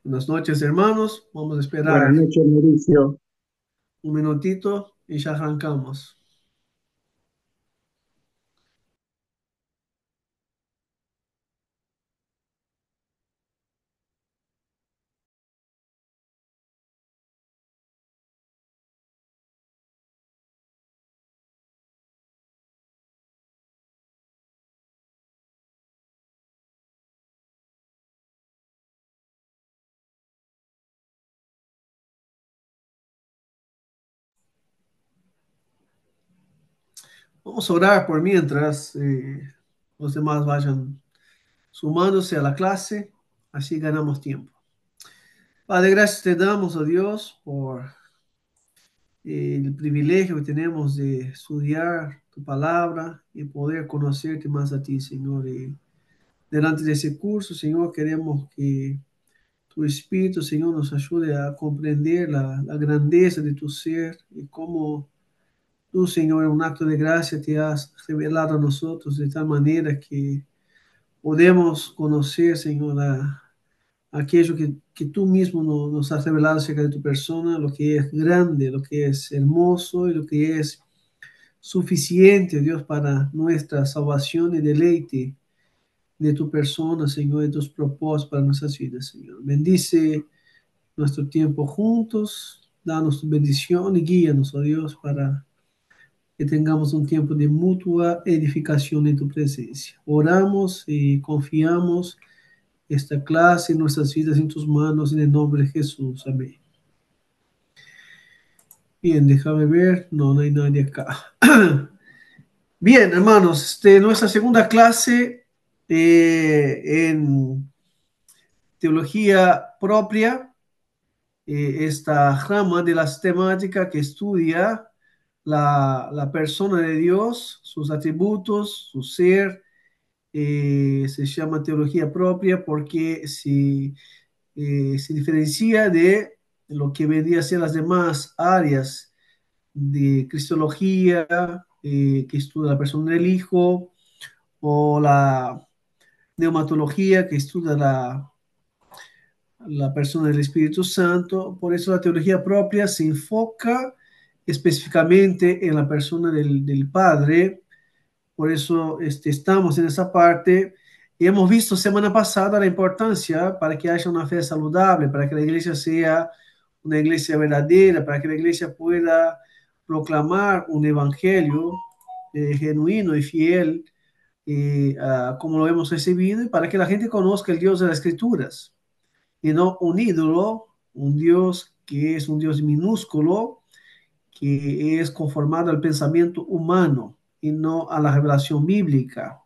Buenas noches, hermanos. Vamos a Buenas esperar noches, Mauricio. un minutito y ya arrancamos. Vamos a orar por mientras los demás vayan sumándose a la clase. Así ganamos tiempo. Padre, gracias te damos a Dios por el privilegio que tenemos de estudiar tu palabra y poder conocerte más a ti, Señor. Y delante de ese curso, Señor, queremos que tu Espíritu, Señor, nos ayude a comprender la grandeza de tu ser y cómo tú, Señor, en un acto de gracia te has revelado a nosotros de tal manera que podemos conocer, Señor, aquello que tú mismo nos has revelado acerca de tu persona, lo que es grande, lo que es hermoso y lo que es suficiente, Dios, para nuestra salvación y deleite de tu persona, Señor, de tus propósitos para nuestras vidas, Señor. Bendice nuestro tiempo juntos, danos tu bendición y guíanos, oh Dios, para que tengamos un tiempo de mutua edificación en tu presencia. Oramos y confiamos esta clase y nuestras vidas en tus manos en el nombre de Jesús. Amén. Bien, déjame ver. No, no hay nadie acá. Bien, hermanos, nuestra segunda clase en teología propia, esta rama de la sistemática que estudia la persona de Dios, sus atributos, su ser. Se llama teología propia porque se diferencia de lo que vendría a ser las demás áreas de cristología, que estudia la persona del Hijo, o la neumatología, que estudia la persona del Espíritu Santo. Por eso la teología propia se enfoca específicamente en la persona del Padre. Por eso estamos en esa parte. Y hemos visto semana pasada la importancia para que haya una fe saludable, para que la iglesia sea una iglesia verdadera, para que la iglesia pueda proclamar un evangelio genuino y fiel, como lo hemos recibido, y para que la gente conozca el Dios de las Escrituras y no un ídolo, un Dios que es un Dios minúsculo, que es conformado al pensamiento humano y no a la revelación bíblica.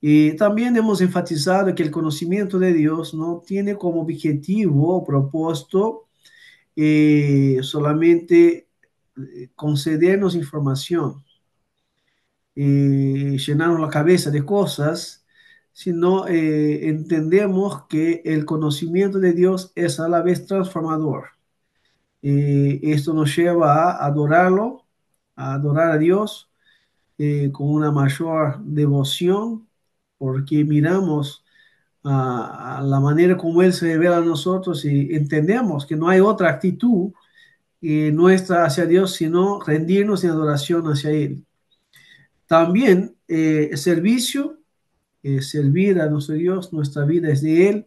Y también hemos enfatizado que el conocimiento de Dios no tiene como objetivo o propósito solamente concedernos información, llenarnos la cabeza de cosas, sino entendemos que el conocimiento de Dios es a la vez transformador. Esto nos lleva a adorarlo, a adorar a Dios con una mayor devoción, porque miramos a la manera como Él se revela a nosotros y entendemos que no hay otra actitud nuestra hacia Dios, sino rendirnos en adoración hacia Él. También servicio, servir a nuestro Dios, nuestra vida es de Él.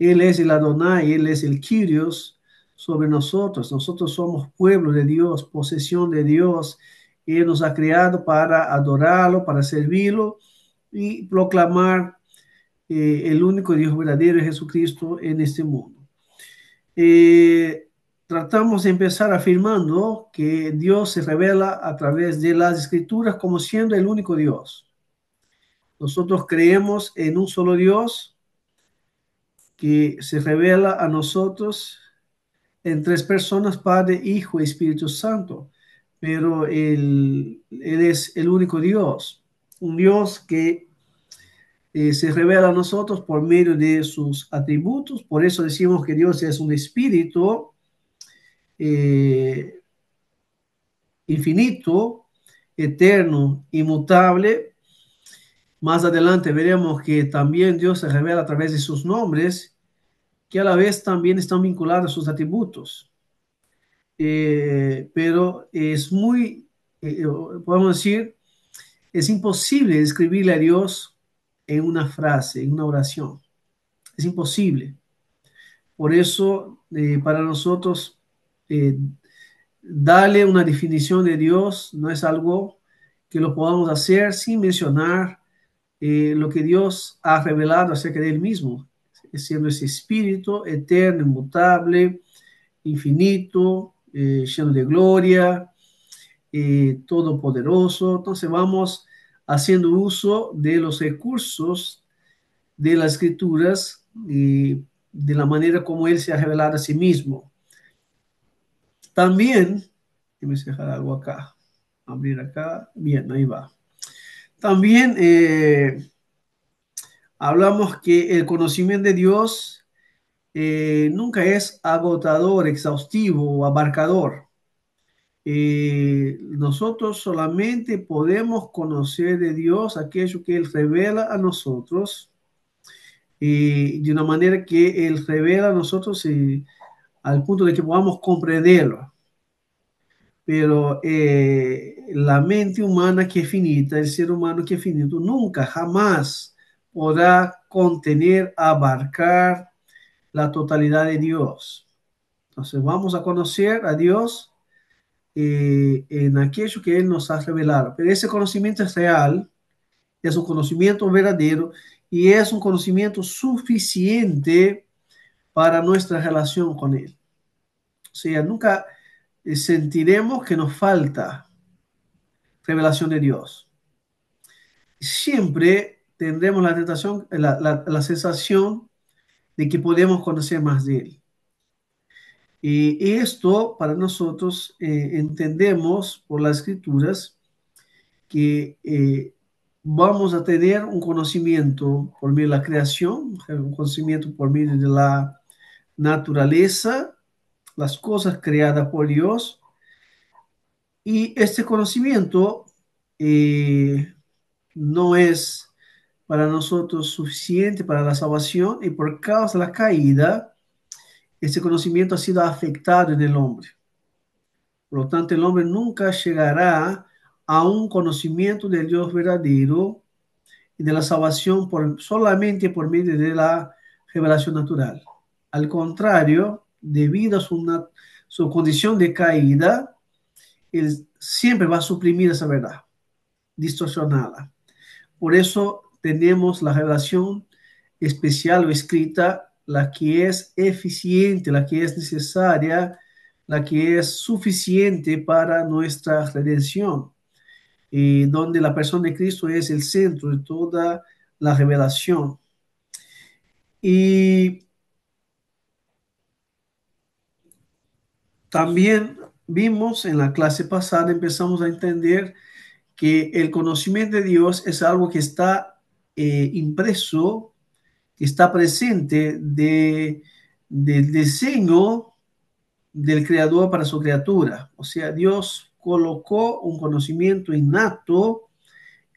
Él es el Adonai, Él es el Kyrios sobre nosotros. Nosotros somos pueblo de Dios, posesión de Dios. Él nos ha creado para adorarlo, para servirlo y proclamar el único Dios verdadero, Jesucristo, en este mundo. Eh, Tratamos de empezar afirmando que Dios se revela a través de las Escrituras como siendo el único Dios. Nosotros creemos en un solo Dios que se revela a nosotros en tres personas, Padre, Hijo y Espíritu Santo, pero Él es el único Dios, un Dios que se revela a nosotros por medio de sus atributos. Por eso decimos que Dios es un espíritu eh, infinito, eterno, inmutable. Más adelante veremos que también Dios se revela a través de sus nombres, que a la vez también están vinculadas a sus atributos. Pero es muy, podemos decir, es imposible describirle a Dios en una frase, en una oración. Es imposible. Por eso, para nosotros, eh, darle una definición de Dios no es algo que lo podamos hacer sin mencionar lo que Dios ha revelado acerca de Él mismo, siendo ese espíritu eterno, inmutable, infinito, lleno de gloria, todopoderoso. Entonces vamos haciendo uso de los recursos de las escrituras y de la manera como Él se ha revelado a sí mismo. También, déjame dejar algo acá, abrir acá, bien, ahí va. También hablamos que el conocimiento de Dios nunca es agotador, exhaustivo o abarcador. Nosotros solamente podemos conocer de Dios aquello que Él revela a nosotros de una manera que Él revela a nosotros al punto de que podamos comprenderlo. Pero la mente humana que es finita, el ser humano que es finito, nunca, jamás podrá contener, abarcar la totalidad de Dios. Entonces vamos a conocer a Dios en aquello que Él nos ha revelado. Pero ese conocimiento es real, es un conocimiento verdadero y es un conocimiento suficiente para nuestra relación con Él. O sea, nunca sentiremos que nos falta revelación de Dios. Siempre tendremos la tentación, la sensación de que podemos conocer más de Él. Y esto para nosotros entendemos por las escrituras que vamos a tener un conocimiento por medio de la creación, un conocimiento por medio de la naturaleza, las cosas creadas por Dios. Y este conocimiento no es para nosotros suficiente para la salvación y por causa de la caída, este conocimiento ha sido afectado en el hombre. Por lo tanto, el hombre nunca llegará a un conocimiento del Dios verdadero y de la salvación solamente por medio de la revelación natural. Al contrario, debido a su condición de caída, él siempre va a suprimir esa verdad, distorsionada. Por eso tenemos la revelación especial o escrita, la que es eficiente, la que es necesaria, la que es suficiente para nuestra redención, y donde la persona de Cristo es el centro de toda la revelación. Y también vimos en la clase pasada, empezamos a entender que el conocimiento de Dios es algo que está impreso, que está presente del diseño del creador para su criatura. O sea, Dios colocó un conocimiento innato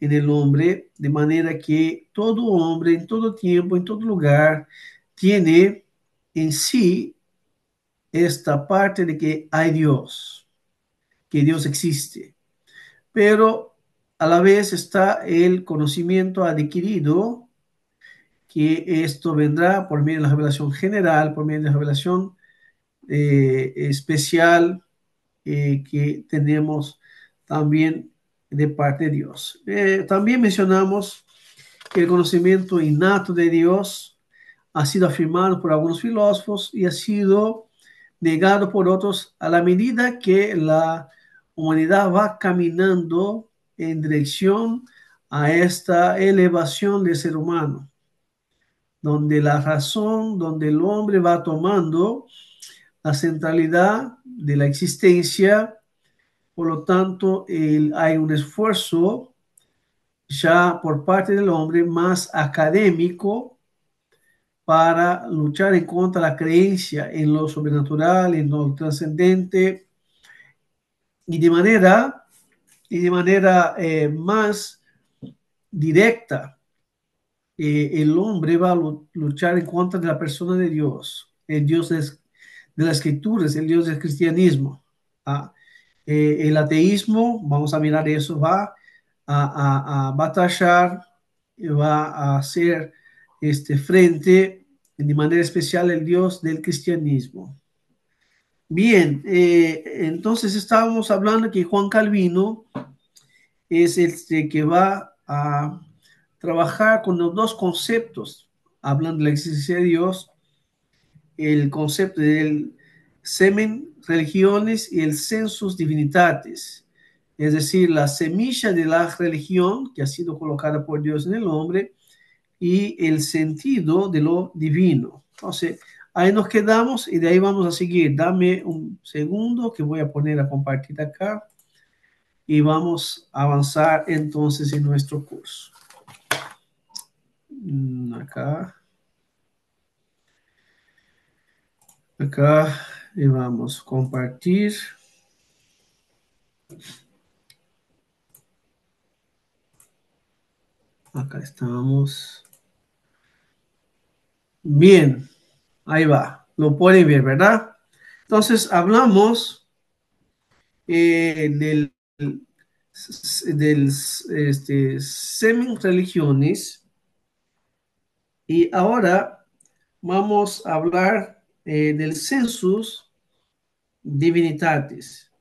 en el hombre, de manera que todo hombre, en todo tiempo, en todo lugar, tiene en sí esta parte de que hay Dios, que Dios existe. Pero a la vez está el conocimiento adquirido, que esto vendrá por medio de la revelación general, por medio de la revelación especial que tenemos también de parte de Dios. También mencionamos que el conocimiento innato de Dios ha sido afirmado por algunos filósofos y ha sido negado por otros a la medida que la humanidad va caminando en dirección a esta elevación del ser humano, donde la razón, donde el hombre va tomando la centralidad de la existencia. Por lo tanto, hay un esfuerzo ya por parte del hombre más académico para luchar en contra de la creencia en lo sobrenatural, en lo trascendente, y de manera más directa el hombre va a luchar en contra de la persona de Dios. El Dios de las escrituras, el Dios del cristianismo. ¿Ah? El ateísmo, vamos a mirar eso, va a batallar, va a hacer frente de manera especial el Dios del cristianismo. Bien, entonces estábamos hablando que Juan Calvino es que va a trabajar con los dos conceptos, hablando de la existencia de Dios, el concepto del semen religiones y el sensus divinitatis, es decir, la semilla de la religión que ha sido colocada por Dios en el hombre y el sentido de lo divino. Entonces, ahí nos quedamos y de ahí vamos a seguir. Dame un segundo que voy a poner a compartir acá y vamos a avanzar entonces en nuestro curso. Acá, acá y vamos a compartir. Acá estamos. Bien, ahí va. Lo pueden ver, ¿verdad? Entonces hablamos del semen religiones y ahora vamos a hablar del census divinitatis.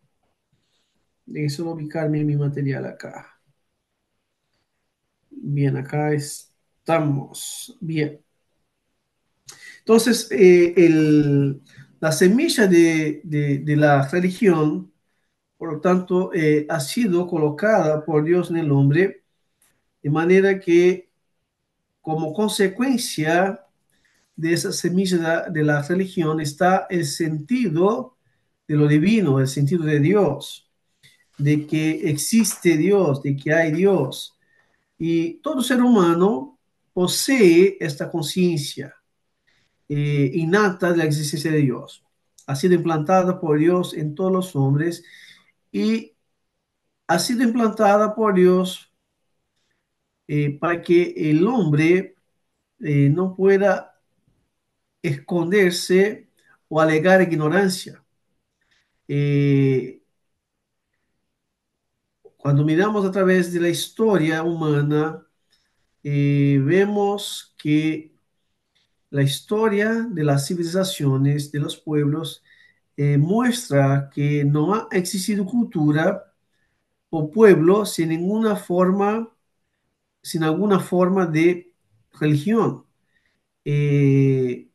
Déjenme solo ubicarme en mi material acá. Bien, acá estamos. Bien. Entonces, la semilla de la religión, por lo tanto, ha sido colocada por Dios en el hombre, de manera que como consecuencia de esa semilla de la religión está el sentido de lo divino, el sentido de Dios, de que existe Dios, de que hay Dios. Y todo ser humano posee esta conciencia innata de la existencia de Dios. Ha sido implantada por Dios en todos los hombres y ha sido implantada por Dios para que el hombre no pueda esconderse o alegar ignorancia. Eh, Cuando miramos a través de la historia humana, vemos que la historia de las civilizaciones, de los pueblos, muestra que no ha existido cultura o pueblo sin alguna forma de religión. Eh,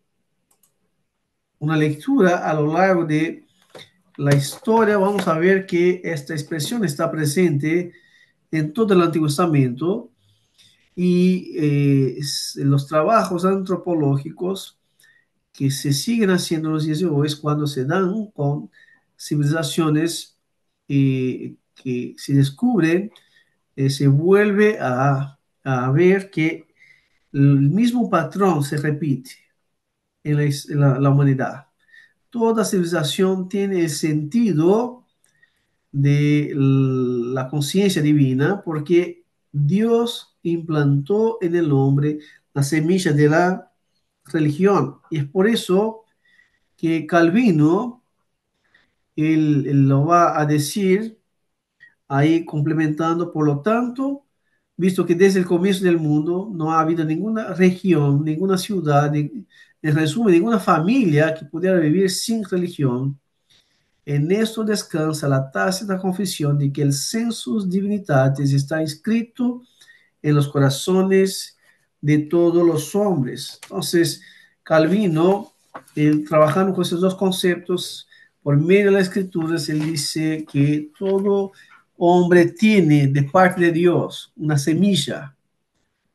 una lectura a lo largo de la historia, vamos a ver que esta expresión está presente en todo el Antiguo Testamento y los trabajos antropológicos que se siguen haciendo en los días de hoy es cuando se dan con civilizaciones que se descubren, se vuelve a ver que el mismo patrón se repite en la humanidad. Toda civilización tiene el sentido de la conciencia divina porque Dios implantó en el hombre la semilla de la religión. Y es por eso que Calvino, él lo va a decir ahí complementando, por lo tanto, visto que desde el comienzo del mundo no ha habido ninguna región, ninguna ciudad, en resumen, ninguna familia que pudiera vivir sin religión. En esto descansa la tácita confesión de que el sensus divinitatis está inscrito en los corazones de todos los hombres. Entonces, Calvino, trabajando con esos dos conceptos, por medio de las escrituras, él dice que todo hombre tiene de parte de Dios una semilla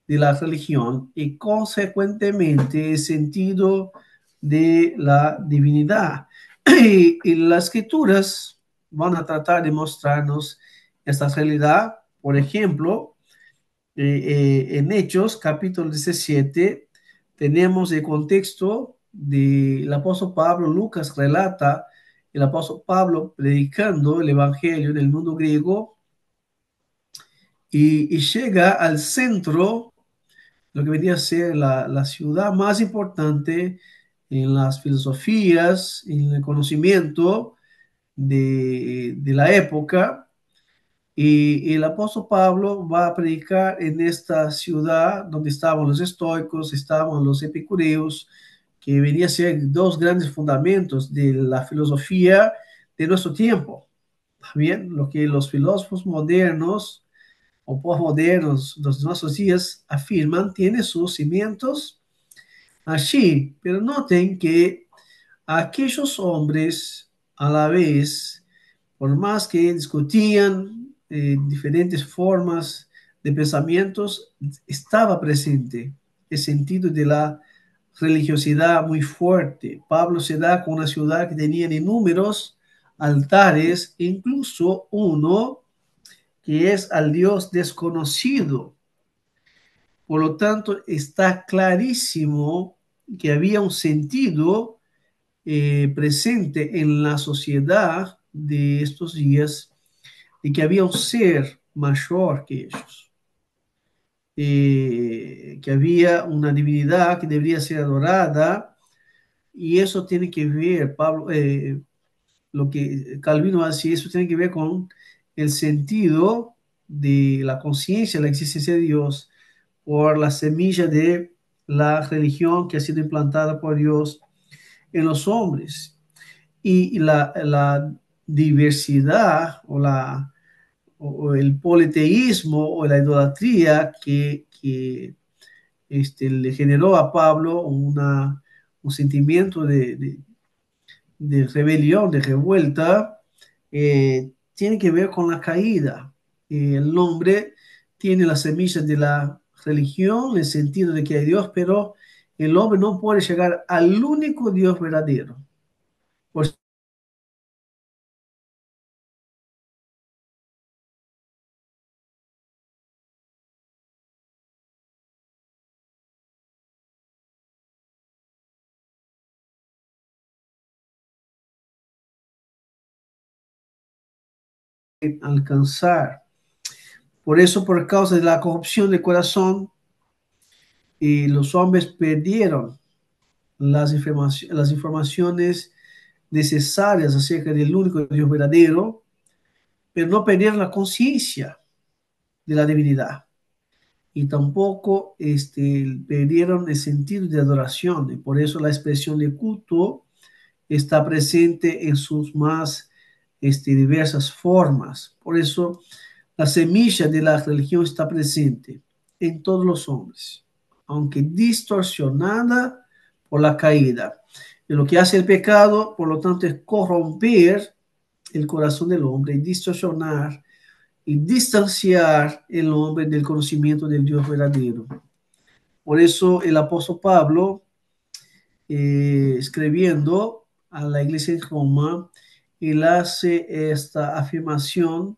de la religión y consecuentemente el sentido de la divinidad. Y las escrituras van a tratar de mostrarnos esta realidad. Por ejemplo, en Hechos, capítulo 17, tenemos el contexto del apóstol Pablo. Lucas relata el apóstol Pablo predicando el evangelio en el mundo griego y llega al centro lo que venía a ser la ciudad más importante en las filosofías, en el conocimiento de la época. Y el apóstol Pablo va a predicar en esta ciudad donde estaban los estoicos, estaban los epicureos, que venía a ser dos grandes fundamentos de la filosofía de nuestro tiempo. Bien, lo que los filósofos modernos o postmodernos de nuestros días afirman tiene sus cimientos allí, pero noten que aquellos hombres a la vez, por más que discutían diferentes formas de pensamientos, estaba presente el sentido de la religiosidad muy fuerte. Pablo se da con una ciudad que tenía inúmeros altares, incluso uno que es al Dios desconocido. Por lo tanto, está clarísimo que había un sentido presente en la sociedad de estos días de que había un ser mayor que ellos, que había una divinidad que debería ser adorada, y eso tiene que ver, Pablo, lo que Calvino va a decir, eso tiene que ver con el sentido de la conciencia, la existencia de Dios, por la semilla de la religión que ha sido implantada por Dios en los hombres. Y la diversidad o el politeísmo o la idolatría que le generó a Pablo un sentimiento de rebelión, de revuelta, tiene que ver con la caída. El hombre tiene las semillas de la religión, en el sentido de que hay Dios, pero el hombre no puede llegar al único Dios verdadero. Por alcanzar. Por eso, por causa de la corrupción del corazón, los hombres perdieron las informaciones necesarias acerca del único Dios verdadero, pero no perdieron la conciencia de la divinidad. Y tampoco perdieron el sentido de adoración. Y por eso la expresión de culto está presente en sus más diversas formas. Por eso la semilla de la religión está presente en todos los hombres, aunque distorsionada por la caída. Y lo que hace el pecado, por lo tanto, es corromper el corazón del hombre y distorsionar y distanciar el hombre del conocimiento del Dios verdadero. Por eso el apóstol Pablo, escribiendo a la iglesia en Roma, él hace esta afirmación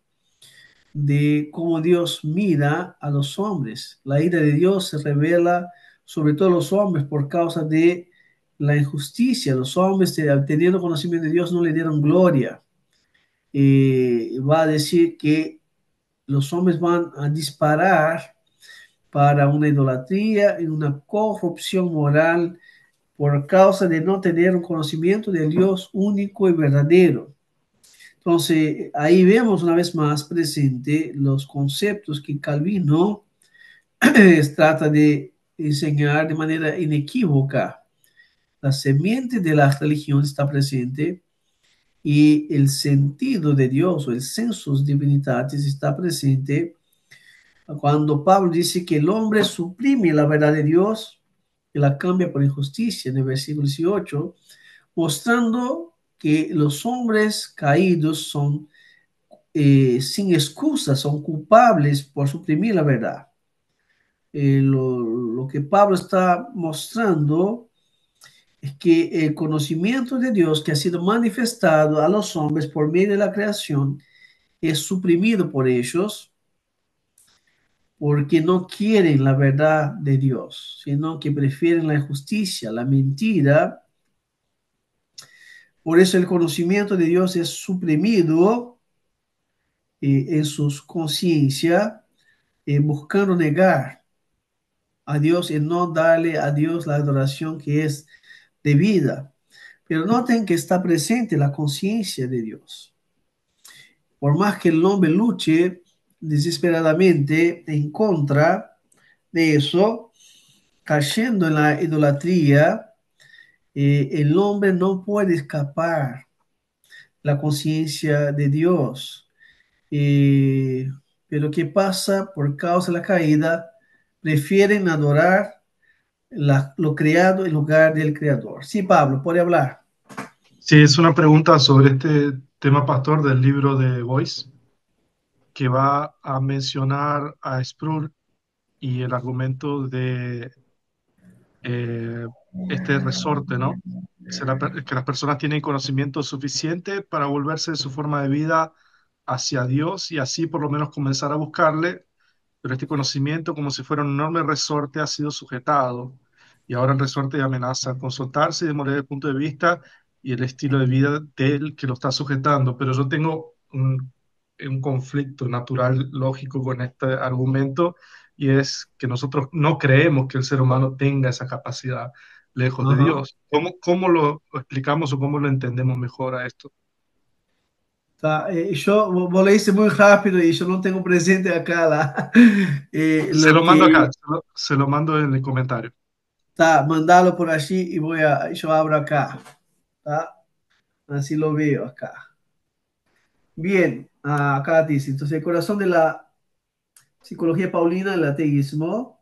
de cómo Dios mira a los hombres. La ira de Dios se revela sobre todos los hombres por causa de la injusticia. Los hombres, teniendo conocimiento de Dios, no le dieron gloria. Va a decir que los hombres van a disparar para una idolatría y una corrupción moral por causa de no tener un conocimiento del Dios único y verdadero. Entonces, ahí vemos una vez más presente los conceptos que Calvino trata de enseñar de manera inequívoca. La semiente de la religión está presente y el sentido de Dios o el sensus divinitatis está presente cuando Pablo dice que el hombre suprime la verdad de Dios y la cambia por injusticia en el versículo 18, mostrando que los hombres caídos son sin excusa, son culpables por suprimir la verdad. Lo que Pablo está mostrando es que el conocimiento de Dios que ha sido manifestado a los hombres por medio de la creación es suprimido por ellos porque no quieren la verdad de Dios, sino que prefieren la injusticia, la mentira. Por eso el conocimiento de Dios es suprimido en sus conciencias, buscando negar a Dios y no darle a Dios la adoración que es debida. Pero noten que está presente la conciencia de Dios. Por más que el hombre luche desesperadamente en contra de eso, cayendo en la idolatría, el hombre no puede escapar la conciencia de Dios. Eh, pero ¿qué pasa? Por causa de la caída, prefieren adorar lo creado en lugar del creador. Sí, Pablo, puede hablar. Sí, es una pregunta sobre este tema, pastor, del libro de Boyce, que va a mencionar a Sproul y el argumento de eh, este resorte, ¿no? Que las personas tienen conocimiento suficiente para volverse de su forma de vida hacia Dios y así por lo menos comenzar a buscarle, pero este conocimiento, como si fuera un enorme resorte, ha sido sujetado y ahora el resorte amenaza con soltarse y demoler el punto de vista y el estilo de vida del que lo está sujetando. Pero yo tengo un conflicto natural, lógico con este argumento y es que nosotros no creemos que el ser humano tenga esa capacidad lejos de Ajá. Dios. ¿Cómo lo explicamos o cómo lo entendemos mejor a esto? Tá, vos leíste muy rápido y yo no tengo presente acá Se lo lo mando acá, que se lo mando en el comentario. está, mandalo por allí y yo abro acá, ¿tá? Así lo veo acá. Bien, acá dice, entonces el corazón de la psicología paulina del ateísmo,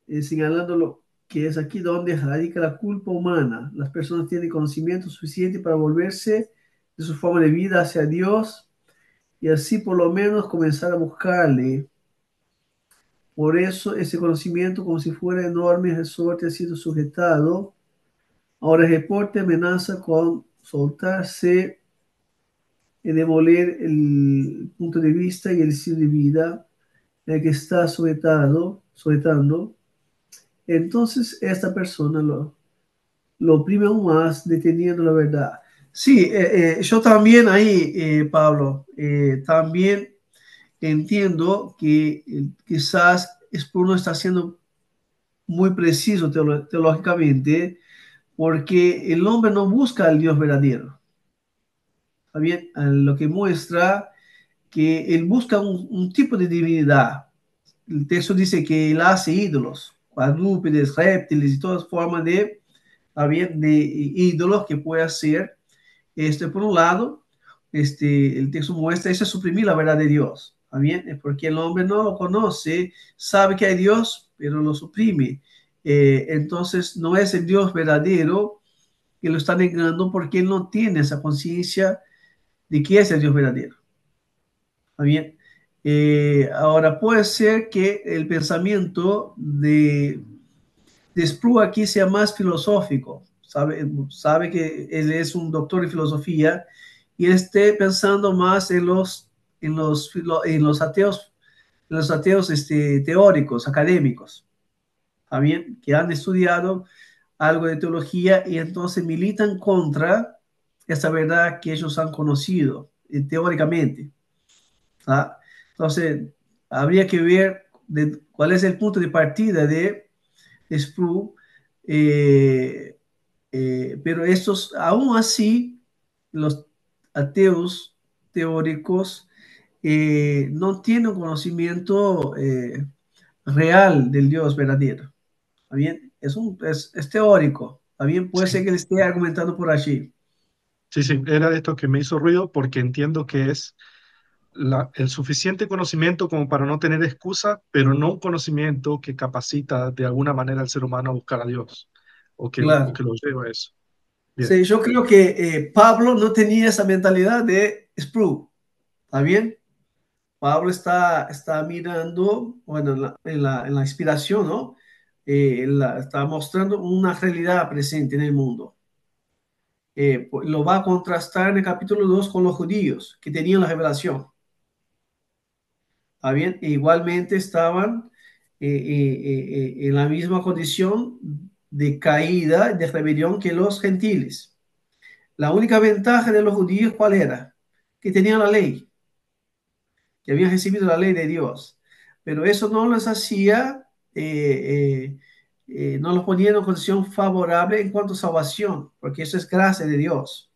señalando lo que es aquí donde radica la culpa humana. Las personas tienen conocimiento suficiente para volverse de su forma de vida hacia Dios y así por lo menos comenzar a buscarle. Por eso ese conocimiento, como si fuera enorme resorte, ha sido sujetado. Ahora el reporte amenaza con soltarse y demoler el punto de vista y el estilo de vida en el que está sujetando. Entonces esta persona lo oprime aún más, deteniendo la verdad. Sí, yo también ahí, Pablo, también entiendo que quizás Spur no está siendo muy preciso teológicamente, porque el hombre no busca al Dios verdadero. ¿Está bien? Lo que muestra que él busca un tipo de divinidad. El texto dice que él hace ídolos, cuadrúpedes, reptiles y todas formas de, ¿está bien? De ídolos que puede hacer. Por un lado, el texto muestra eso es suprimir la verdad de Dios. ¿Está bien? Es porque el hombre no lo conoce, sabe que hay Dios, pero lo suprime. Entonces, no es el Dios verdadero que lo está negando porque él no tiene esa conciencia de que es el Dios verdadero. ¿Está bien? Ahora, puede ser que el pensamiento de Spru aquí sea más filosófico. Sabe que él es un doctor en filosofía y él esté pensando más en los ateos teóricos, académicos, ¿está bien? Que han estudiado algo de teología y entonces militan contra esta verdad que ellos han conocido teóricamente. ¿Tá? Entonces, habría que ver cuál es el punto de partida de Spru, eh, pero estos, aún así, los ateos teóricos no tienen conocimiento real del Dios verdadero. ¿Está bien? Es teórico. ¿Está bien? Puede ser Sí, que le esté argumentando por allí. sí, sí, era esto que me hizo ruido porque entiendo que es el suficiente conocimiento como para no tener excusa, pero no un conocimiento que capacita de alguna manera al ser humano a buscar a Dios o Claro. que lo lleva a eso. Bien, Sí, yo creo que Pablo no tenía esa mentalidad de Spru. ¿Está bien? Pablo está mirando, bueno, en la inspiración, ¿no? Está mostrando una realidad presente en el mundo. Lo va a contrastar en el capítulo 2 con los judíos que tenían la revelación. ¿Está bien? E igualmente estaban en la misma condición de caída, de rebelión que los gentiles. La única ventaja de los judíos, ¿cuál era? Que tenían la ley, que habían recibido la ley de Dios. Pero eso no les hacía no los ponía en una condición favorable en cuanto a salvación, porque eso es gracia de Dios,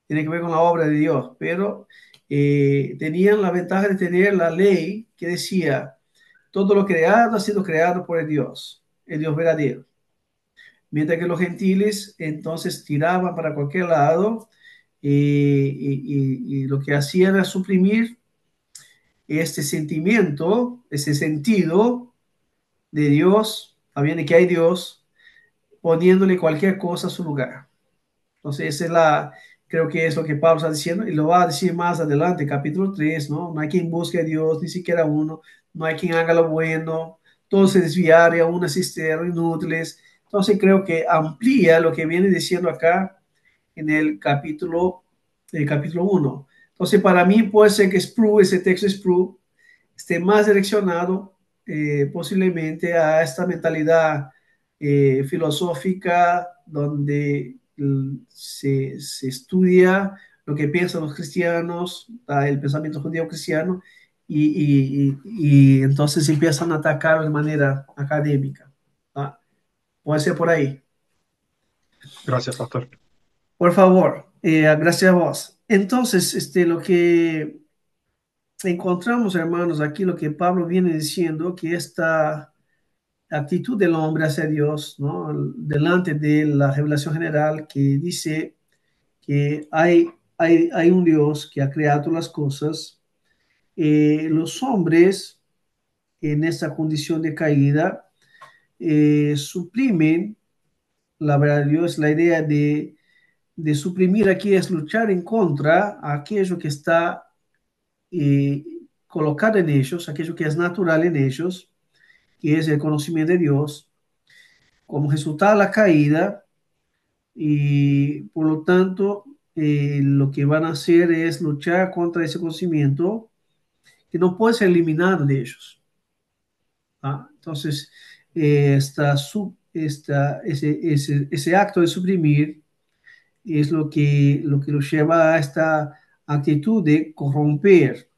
tiene que ver con la obra de Dios, pero tenían la ventaja de tener la ley que decía, todo lo creado ha sido creado por el Dios verdadero. Mientras que los gentiles entonces tiraban para cualquier lado y lo que hacían era suprimir este sentimiento, ese sentido de Dios, sabiendo que hay Dios, poniéndole cualquier cosa a su lugar. Entonces, creo que es lo que Pablo está diciendo y lo va a decir más adelante, capítulo 3, ¿no? No hay quien busque a Dios, ni siquiera uno, no hay quien haga lo bueno, todos se desviaron y aún asistieron inútiles. Entonces, creo que amplía lo que viene diciendo acá en el capítulo 1. Entonces, para mí puede ser que Sproul, ese texto Sproul, esté más direccionado posiblemente a esta mentalidad filosófica donde se estudia lo que piensan los cristianos, el pensamiento judío cristiano, y entonces empiezan a atacarlo de manera académica. ¿Ah? Puede ser por ahí. Gracias, pastor. Por favor, gracias a vos. Entonces, lo que encontramos, hermanos, aquí lo que Pablo viene diciendo, que esta actitud del hombre hacia Dios, ¿no? Delante de la revelación general que dice que hay un Dios que ha creado las cosas, los hombres en esta condición de caída suprimen la verdad de Dios, la idea de suprimir aquí es luchar en contra a aquello que está eh, colocado en ellos, aquello que es natural en ellos, que es el conocimiento de Dios, como resultado de la caída, y por lo tanto lo que van a hacer es luchar contra ese conocimiento que no puede ser eliminado de ellos. ¿Ah? Entonces, ese acto de suprimir es lo que los lleva a esta actitud de corromper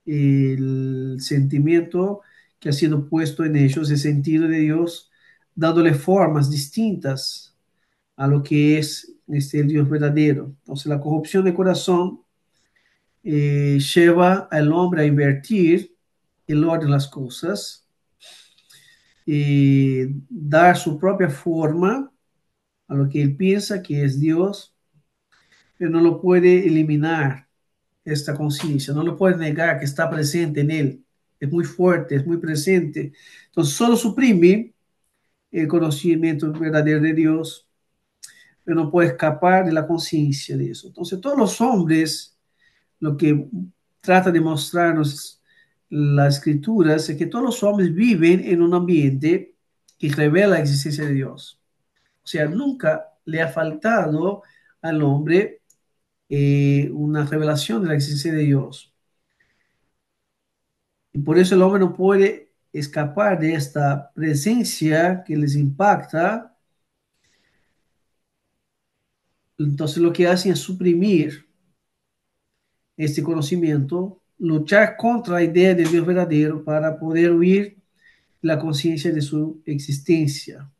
el sentimiento que ha sido puesto en ellos, el sentido de Dios, dándole formas distintas a lo que es el Dios verdadero. Entonces la corrupción de corazón lleva al hombre a invertir el orden de las cosas y dar su propia forma a lo que él piensa que es Dios, pero no lo puede eliminar esta conciencia, no lo puede negar que está presente en él, es muy fuerte, es muy presente. Entonces solo suprime el conocimiento verdadero de Dios, pero no puede escapar de la conciencia de eso. Entonces todos los hombres, lo que trata de mostrarnos las escrituras es que todos los hombres viven en un ambiente que revela la existencia de Dios. O sea, nunca le ha faltado al hombre una revelación de la existencia de Dios. Y por eso el hombre no puede escapar de esta presencia que les impacta. Entonces lo que hacen es suprimir este conocimiento, luchar contra la idea del Dios verdadero para poder huir de la conciencia de su existencia.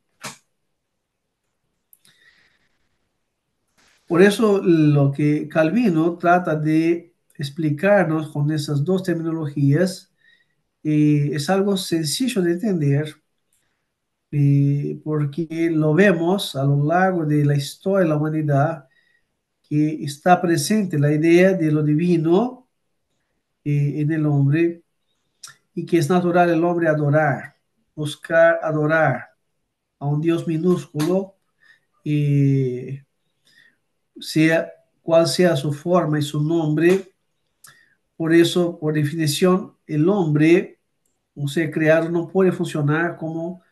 Por eso lo que Calvino trata de explicarnos con esas dos terminologías es algo sencillo de entender porque lo vemos a lo largo de la historia de la humanidad que está presente la idea de lo divino en el hombre y que es natural el hombre adorar, buscar adorar a un Dios minúsculo, eh, sea cual sea su forma y su nombre. Por eso, por definición, el hombre, un ser creado, no puede funcionar como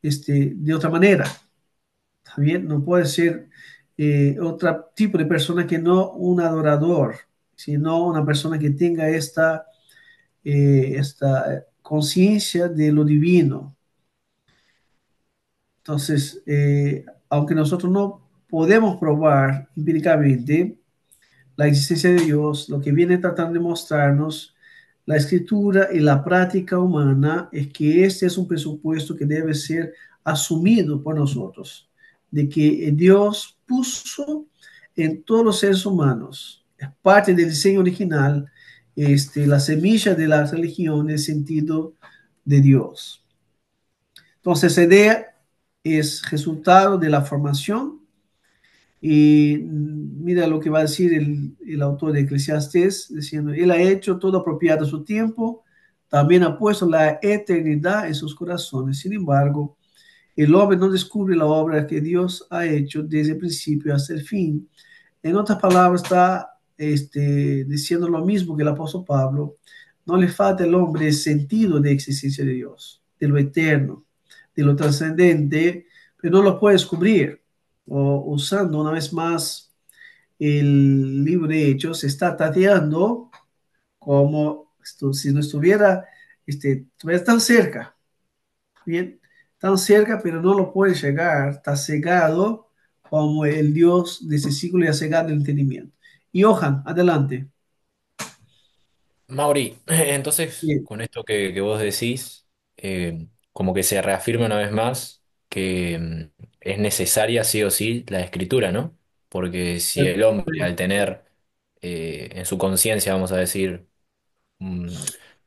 de otra manera. También no puede ser otro tipo de persona que no un adorador, sino una persona que tenga esta conciencia de lo divino. Entonces, aunque nosotros no podemos probar empíricamente la existencia de Dios, lo que viene tratando de mostrarnos la escritura y la práctica humana es que este es un presupuesto que debe ser asumido por nosotros, de que Dios puso en todos los seres humanos, es parte del diseño original, la semilla de la religión en el sentido de Dios. Entonces, esa idea es resultado de la formación y mira lo que va a decir el autor de Eclesiastés, diciendo, Él ha hecho todo apropiado a su tiempo, también ha puesto la eternidad en sus corazones. Sin embargo, el hombre no descubre la obra que Dios ha hecho desde el principio hasta el fin. En otras palabras, está diciendo lo mismo que el apóstol Pablo. No le falta al hombre el sentido de existencia de Dios, de lo eterno, de lo trascendente, pero no lo puede descubrir. O usando una vez más el libro de Hechos, se está tateando como si no estuviera, estuviera tan cerca, bien, tan cerca, pero no lo puede llegar, está cegado como el Dios de ese siglo y ha cegado el entendimiento. Y Johan, adelante. Mauri, entonces, Bien, con esto que vos decís, como que se reafirma una vez más que es necesaria sí o sí la escritura, ¿no? Porque si el hombre al tener en su conciencia, vamos a decir, mm,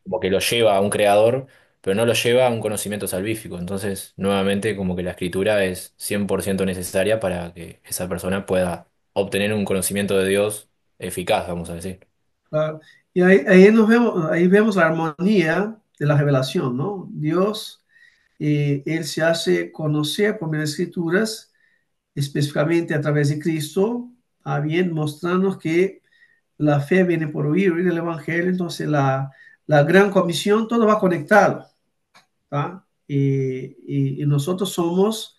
como que lo lleva a un creador, pero no lo lleva a un conocimiento salvífico, entonces nuevamente como que la escritura es 100% necesaria para que esa persona pueda obtener un conocimiento de Dios eficaz, vamos a decir. claro. Y ahí vemos la armonía de la revelación, ¿no? Dios, Él se hace conocer por medio de escrituras, específicamente a través de Cristo, bien, mostrarnos que la fe viene por oír el Evangelio, entonces la gran comisión, todo va conectado, ¿tá? Y nosotros somos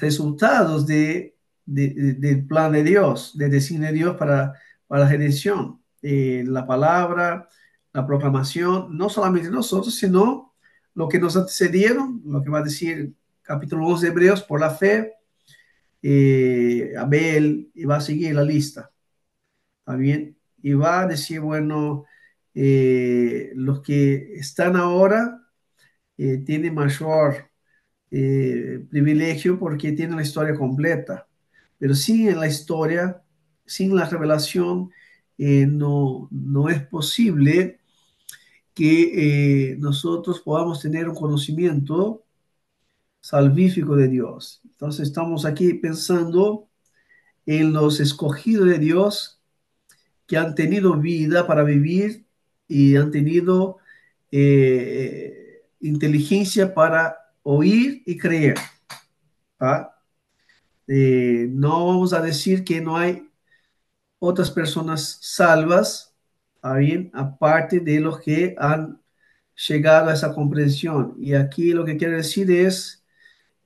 resultados del plan de Dios, del designio de Dios para la redención. La palabra, la proclamación, no solamente nosotros, sino lo que nos antecedieron, lo que va a decir capítulo 11 de Hebreos, por la fe, Abel, y va a seguir la lista, ¿está bien? Y va a decir, bueno, los que están ahora tienen mayor privilegio porque tienen la historia completa, pero sin la historia, sin la revelación, no es posible que nosotros podamos tener un conocimiento salvífico de Dios. Entonces estamos aquí pensando en los escogidos de Dios que han tenido vida para vivir y han tenido inteligencia para oír y creer. ¿Ah? No vamos a decir que no hay otras personas salvas, ¿está bien? Aparte de los que han llegado a esa comprensión. Y aquí lo que quiero decir es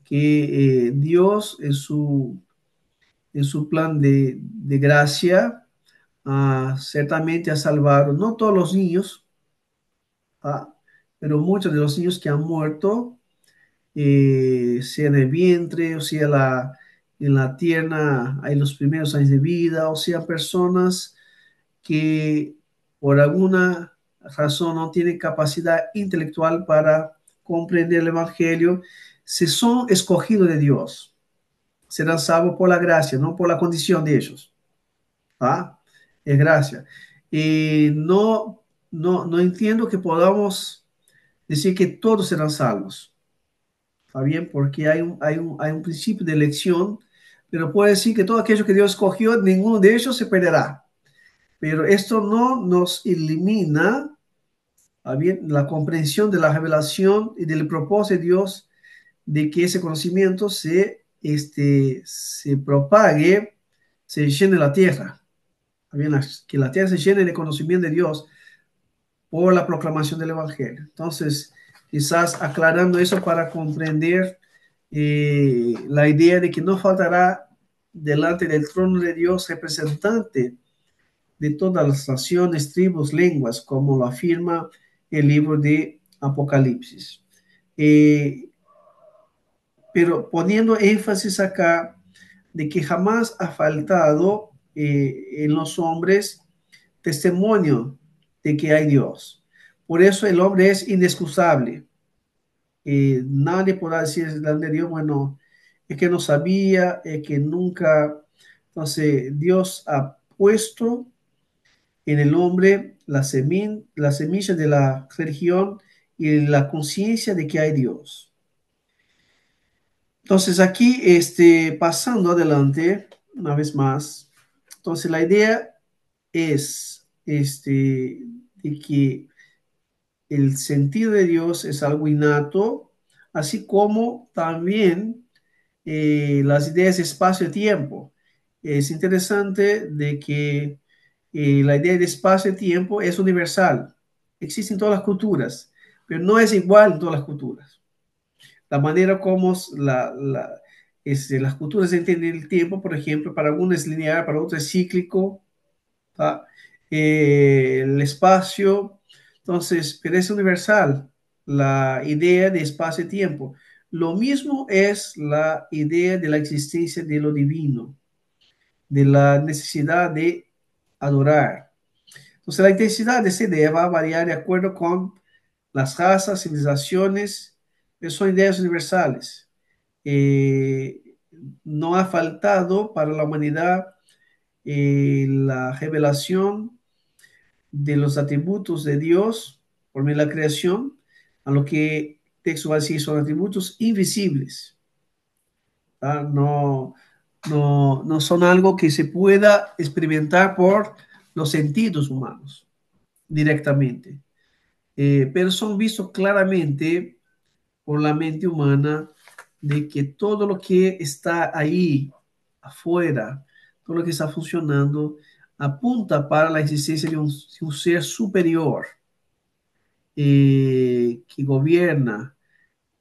que Dios en su plan de gracia ciertamente ha salvado, no todos los niños, ¿ah? Pero muchos de los niños que han muerto, sea en el vientre, o sea en la tierna, en los primeros años de vida, o sea personas que por alguna razón no tienen capacidad intelectual para comprender el Evangelio, se son escogidos de Dios, serán salvos por la gracia, no por la condición de ellos. ¿Ah? Es gracia. Y no entiendo que podamos decir que todos serán salvos. ¿Está bien? Porque hay un principio de elección, pero puede decir que todo aquello que Dios escogió, ninguno de ellos se perderá. Pero esto no nos elimina, ¿está bien?, la comprensión de la revelación y del propósito de Dios de que ese conocimiento se propague, se llene la tierra. ¿Está bien? Que la tierra se llene de conocimiento de Dios por la proclamación del Evangelio. Entonces, quizás aclarando eso para comprender la idea de que no faltará delante del trono de Dios representante de todas las naciones, tribus, lenguas, como lo afirma el libro de Apocalipsis. Eh, pero poniendo énfasis acá de que jamás ha faltado en los hombres testimonio de que hay Dios. Por eso el hombre es inexcusable. Nadie podrá decir delante de Dios, bueno, es que no sabía, es que nunca. Entonces, Dios ha puesto en el hombre la semilla de la religión y la conciencia de que hay Dios. Entonces, aquí, pasando adelante, una vez más, entonces la idea es de que el sentido de Dios es algo innato, así como también las ideas de espacio-tiempo. Es interesante de que la idea de espacio-tiempo es universal. Existe en todas las culturas, pero no es igual en todas las culturas. La manera como las culturas entienden el tiempo, por ejemplo, para algunos es lineal, para otros es cíclico, ¿tá? El espacio, entonces, pero es universal la idea de espacio-tiempo. Lo mismo es la idea de la existencia de lo divino, de la necesidad de adorar. Entonces, la intensidad de esa idea va a variar de acuerdo con las razas, civilizaciones, pero son ideas universales. Eh, no ha faltado para la humanidad la revelación de los atributos de Dios por medio de la creación, a lo que texto va a decir son atributos invisibles. ¿Tá? No, no son algo que se pueda experimentar por los sentidos humanos directamente, pero son vistos claramente por la mente humana de que todo lo que está ahí afuera, todo lo que está funcionando, apunta para la existencia de un ser superior que gobierna,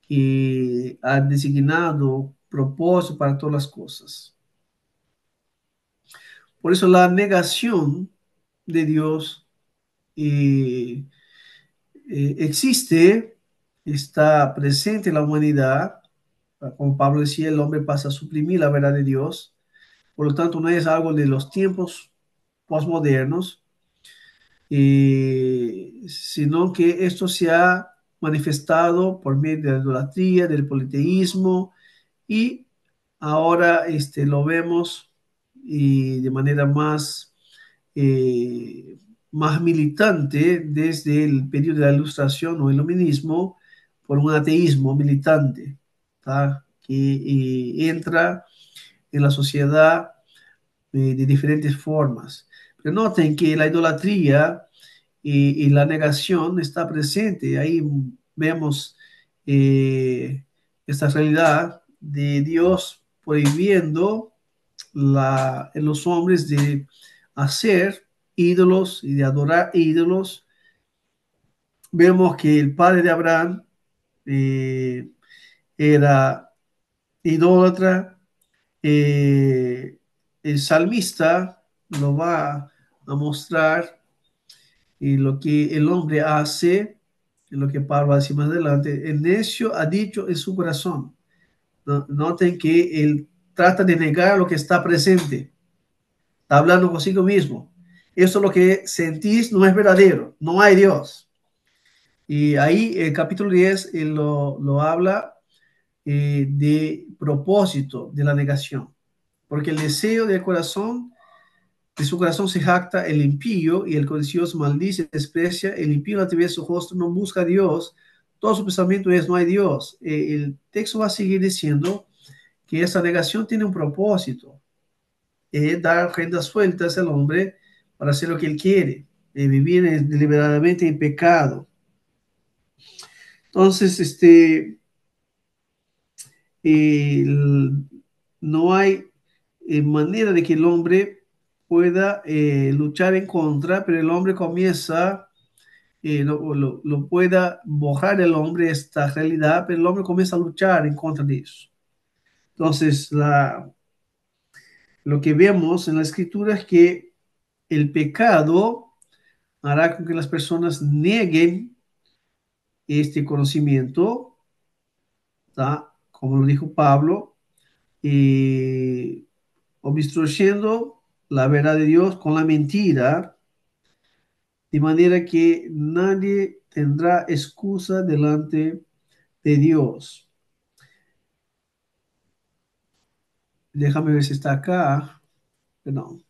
que ha designado propósito para todas las cosas. Por eso la negación de Dios eh, existe, está presente en la humanidad. Como Pablo decía, el hombre pasa a suprimir la verdad de Dios. Por lo tanto, no es algo de los tiempos postmodernos, sino que esto se ha manifestado por medio de la idolatría, del politeísmo, y ahora lo vemos de manera eh, más militante desde el periodo de la Ilustración o Iluminismo, por un ateísmo militante, ¿tá? Que entra en la sociedad de diferentes formas. Pero noten que la idolatría y la negación está presente. Ahí vemos esta realidad de Dios prohibiendo en los hombres de hacer ídolos y de adorar ídolos. Vemos que el padre de Abraham eh, era idólatra. El salmista lo va a mostrar lo que el hombre hace, lo que Pablo va a decir más adelante. El necio ha dicho en su corazón. Noten que él trata de negar lo que está presente. Está hablando consigo mismo. Eso lo que sentís no es verdadero. No hay Dios. Y ahí el capítulo 10 lo habla de propósito de la negación. Porque el deseo del corazón, de su corazón se jacta el impío y el codicioso maldice, desprecia. El impío a través de su rostro no busca a Dios. Todo su pensamiento es no hay Dios. El texto va a seguir diciendo que esa negación tiene un propósito. Dar riendas sueltas al hombre para hacer lo que él quiere, vivir deliberadamente en pecado. Entonces, no hay manera de que el hombre pueda luchar en contra, pero el hombre comienza, lo pueda borrar el hombre esta realidad, pero el hombre comienza a luchar en contra de eso. Entonces, lo que vemos en la escritura es que el pecado hará con que las personas nieguen este conocimiento, ¿tá? Como lo dijo Pablo, obstruyendo la verdad de Dios con la mentira, de manera que nadie tendrá excusa delante de Dios. Déjame ver si está acá. No,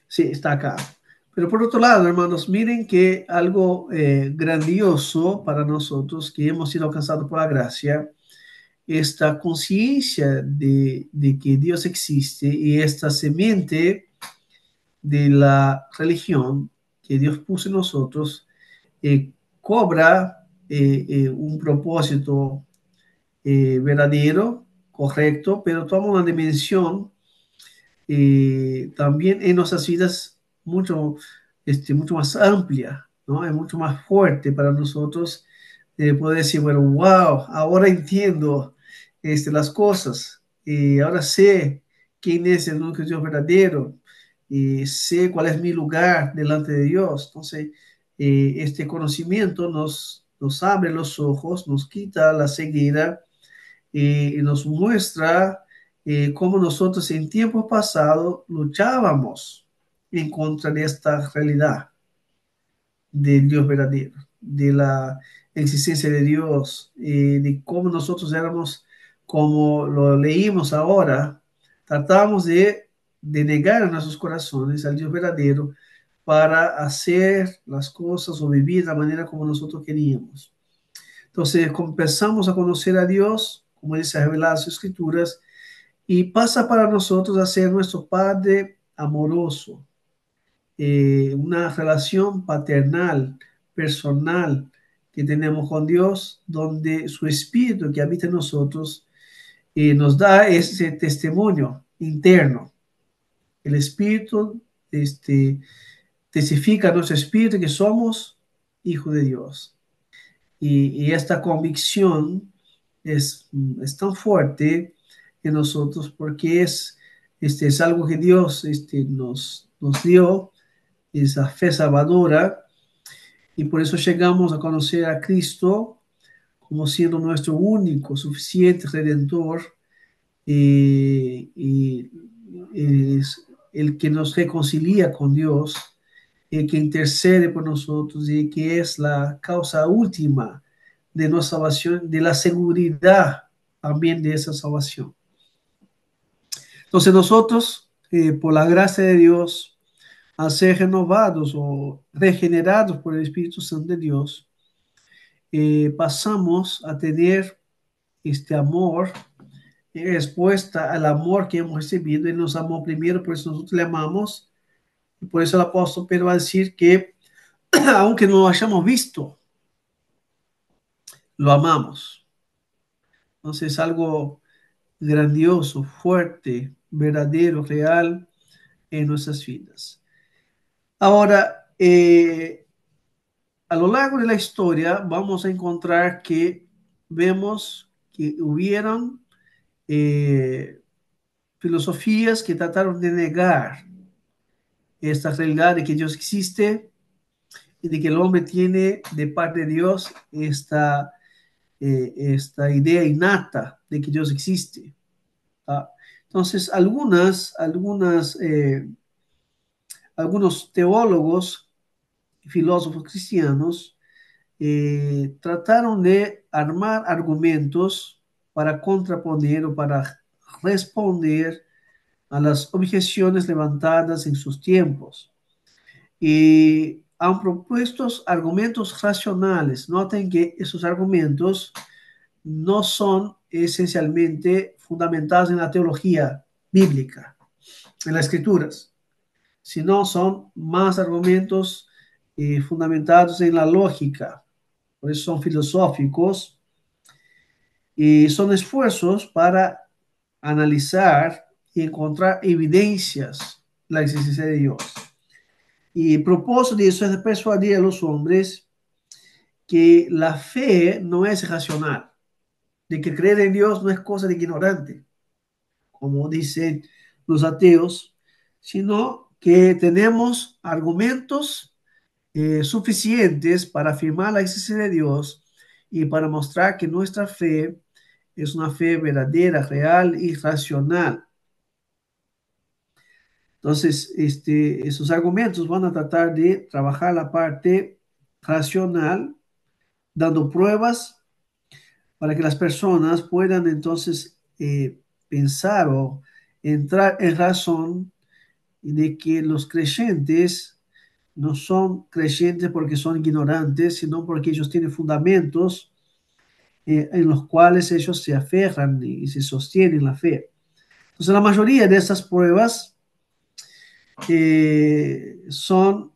sí, está acá. Pero por otro lado, hermanos, miren que algo grandioso para nosotros que hemos sido alcanzados por la gracia, esta conciencia de que Dios existe y esta semente de la religión que Dios puso en nosotros, cobra un propósito verdadero, correcto, pero toma una dimensión también en nuestras vidas mucho, mucho más amplia, ¿no? Es mucho más fuerte para nosotros poder decir, bueno, wow, ahora entiendo las cosas, y ahora sé quién es el único Dios verdadero, y sé cuál es mi lugar delante de Dios. Entonces, este conocimiento nos abre los ojos, nos quita la ceguera y nos muestra cómo nosotros en tiempos pasados luchábamos en contra de esta realidad del Dios verdadero, de la existencia de Dios, de cómo nosotros éramos, como lo leímos ahora, tratábamos de negar en nuestros corazones al Dios verdadero para hacer las cosas o vivir de la manera como nosotros queríamos. Entonces empezamos a conocer a Dios, como dice revelar las Escrituras, y pasa para nosotros a ser nuestro Padre amoroso, una relación paternal, personal que tenemos con Dios, donde su Espíritu que habita en nosotros nos da ese testimonio interno. El Espíritu testifica a nuestro Espíritu que somos hijos de Dios. Y esta convicción es tan fuerte en nosotros porque es algo que Dios nos dio, esa fe salvadora, y por eso llegamos a conocer a Cristo como siendo nuestro único, suficiente redentor, y es el que nos reconcilia con Dios, el que intercede por nosotros y que es la causa última de nuestra salvación, de la seguridad también de esa salvación. Entonces nosotros, por la gracia de Dios, al ser renovados o regenerados por el Espíritu Santo de Dios, pasamos a tener este amor en respuesta al amor que hemos recibido. Él nos amó primero, por eso nosotros le amamos. Y por eso el apóstol Pedro va a decir que aunque no lo hayamos visto, lo amamos. Entonces es algo grandioso, fuerte, verdadero, real en nuestras vidas. Ahora, a lo largo de la historia vamos a encontrar que vemos que hubieron filosofías que trataron de negar esta realidad de que Dios existe y de que el hombre tiene de parte de Dios esta idea innata de que Dios existe. ¿Ah? Entonces, algunos teólogos y filósofos cristianos trataron de armar argumentos para contraponer o para responder a las objeciones levantadas en sus tiempos. Y han propuesto argumentos racionales. Noten que esos argumentos no son esencialmente fundamentados en la teología bíblica, en las escrituras, sino son más argumentos fundamentados en la lógica. Por eso son filosóficos y son esfuerzos para analizar y encontrar evidencias de la existencia de Dios. Y el propósito de eso es persuadir a los hombres que la fe no es racional, de que creer en Dios no es cosa de ignorante, como dicen los ateos, sino que tenemos argumentos suficientes para afirmar la existencia de Dios y para mostrar que nuestra fe es una fe verdadera, real y racional. Entonces, esos argumentos van a tratar de trabajar la parte racional, dando pruebas para que las personas puedan entonces pensar o entrar en razón de que los creyentes no son creyentes porque son ignorantes, sino porque ellos tienen fundamentos en los cuales ellos se aferran y se sostienen la fe. Entonces, la mayoría de esas pruebas son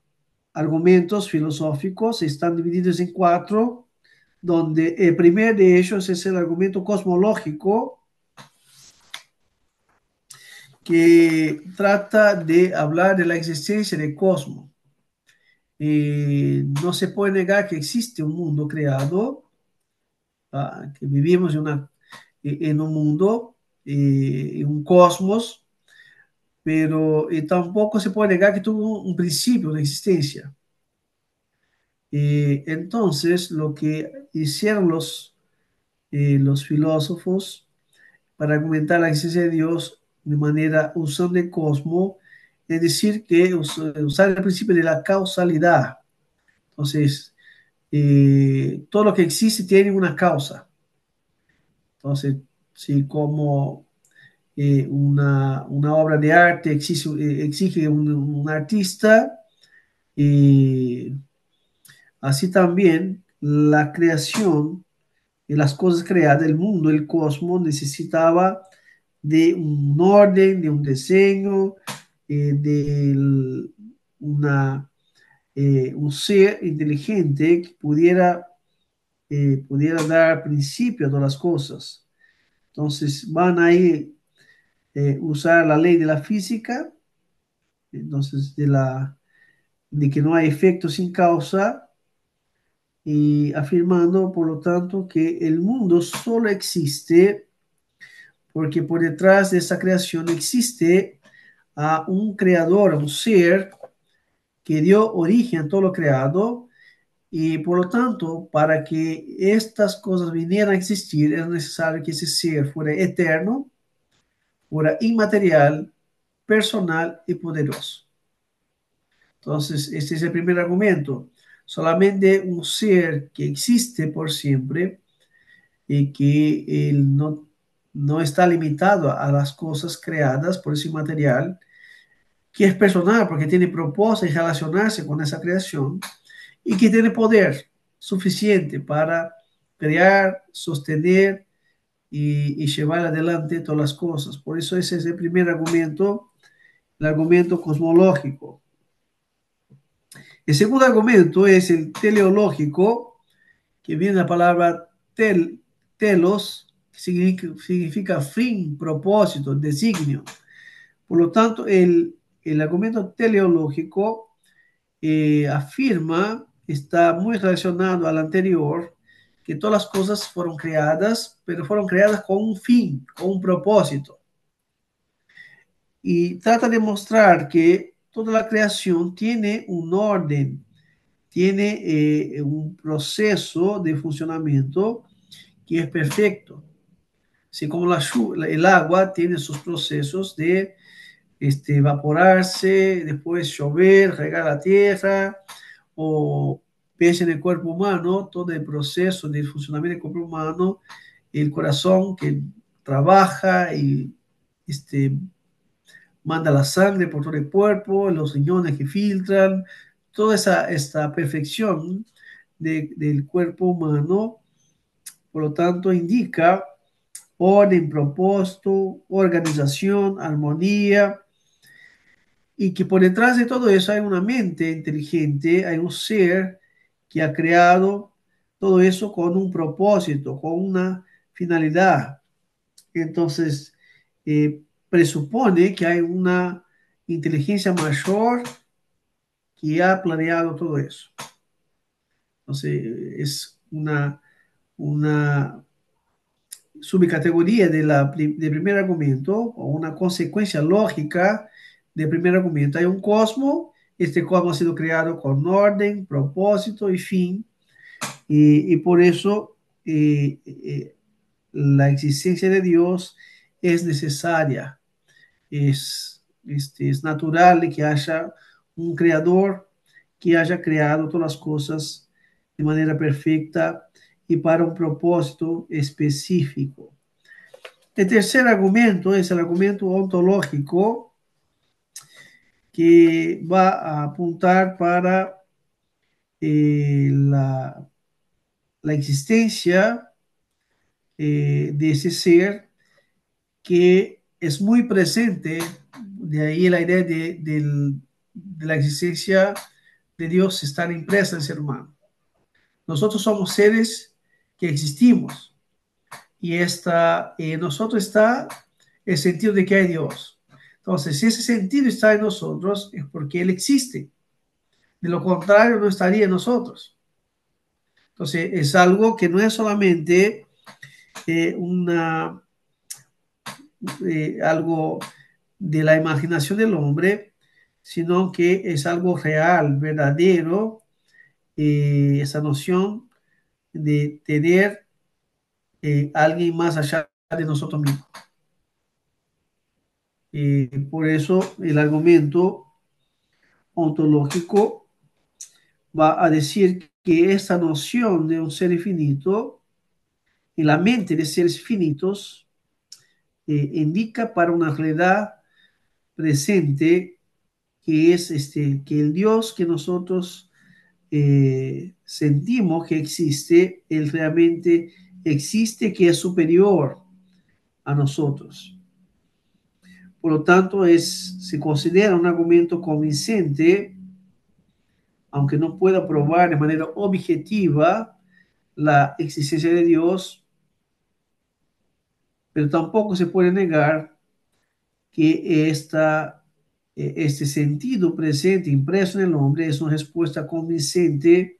argumentos filosóficos, están divididos en cuatro, donde el primer de ellos es el argumento cosmológico, que trata de hablar de la existencia del cosmos. No se puede negar que existe un mundo creado, que vivimos en un mundo, en un cosmos, pero tampoco se puede negar que tuvo un principio de existencia. Entonces, lo que hicieron los filósofos para argumentar la existencia de Dios de manera usando el cosmos, es decir, que usar el principio de la causalidad. Entonces, todo lo que existe tiene una causa. Entonces, si como una obra de arte exige un artista, y así también la creación y las cosas creadas, el mundo, el cosmos, necesitaba de un orden, de un diseño, de una, un ser inteligente que pudiera dar principio a todas las cosas. Entonces van a ir usar la ley de la física, entonces de que no hay efecto sin causa, y afirmando, por lo tanto, que el mundo solo existe porque por detrás de esa creación existe a un creador, a un ser que dio origen a todo lo creado, y por lo tanto, para que estas cosas vinieran a existir, es necesario que ese ser fuera eterno, fuera inmaterial, personal y poderoso. Entonces, este es el primer argumento. Solamente un ser que existe por siempre y que él no está limitado a las cosas creadas por ese material, que es personal porque tiene propósito en relacionarse con esa creación y que tiene poder suficiente para crear, sostener y llevar adelante todas las cosas. Por eso ese es el primer argumento, el argumento cosmológico. El segundo argumento es el teleológico, que viene la palabra telos, que significa fin, propósito, designio. Por lo tanto, el argumento teleológico afirma, está muy relacionado al anterior, que todas las cosas fueron creadas, pero fueron creadas con un fin, con un propósito. Y trata de mostrar que toda la creación tiene un orden, tiene un proceso de funcionamiento que es perfecto. Así como el agua tiene sus procesos de evaporarse, después llover, regar la tierra, o piensa en el cuerpo humano, todo el proceso de funcionamiento del cuerpo humano, el corazón que trabaja y manda la sangre por todo el cuerpo, los riñones que filtran, toda esta perfección del cuerpo humano, por lo tanto, indica orden, propósito, organización, armonía, y que por detrás de todo eso hay una mente inteligente, hay un ser que ha creado todo eso con un propósito, con una finalidad. Entonces, presupone que hay una inteligencia mayor que ha planeado todo eso. Entonces, es una subcategoría del primer argumento o una consecuencia lógica del primer argumento. Hay un cosmos, este cosmos ha sido creado con orden, propósito y fin, y por eso la existencia de Dios es necesaria, es natural que haya un creador que haya creado todas las cosas de manera perfecta y para un propósito específico. El tercer argumento es el argumento ontológico que va a apuntar para la existencia de ese ser que es muy presente, de ahí la idea de la existencia de Dios está impresa en el ser humano. Nosotros somos seres que existimos y en nosotros está el sentido de que hay Dios. Entonces, si ese sentido está en nosotros, es porque Él existe. De lo contrario, no estaría en nosotros. Entonces, es algo que no es solamente una algo de la imaginación del hombre, sino que es algo real, verdadero, esa noción de tener alguien más allá de nosotros mismos. Por eso el argumento ontológico va a decir que esta noción de un ser infinito en la mente de seres finitos indica para una realidad presente que es que el Dios que nosotros sentimos que existe, Él realmente existe, que es superior a nosotros. Por lo tanto, se considera un argumento convincente, aunque no pueda probar de manera objetiva la existencia de Dios, pero tampoco se puede negar que este sentido presente, impreso en el hombre, es una respuesta convincente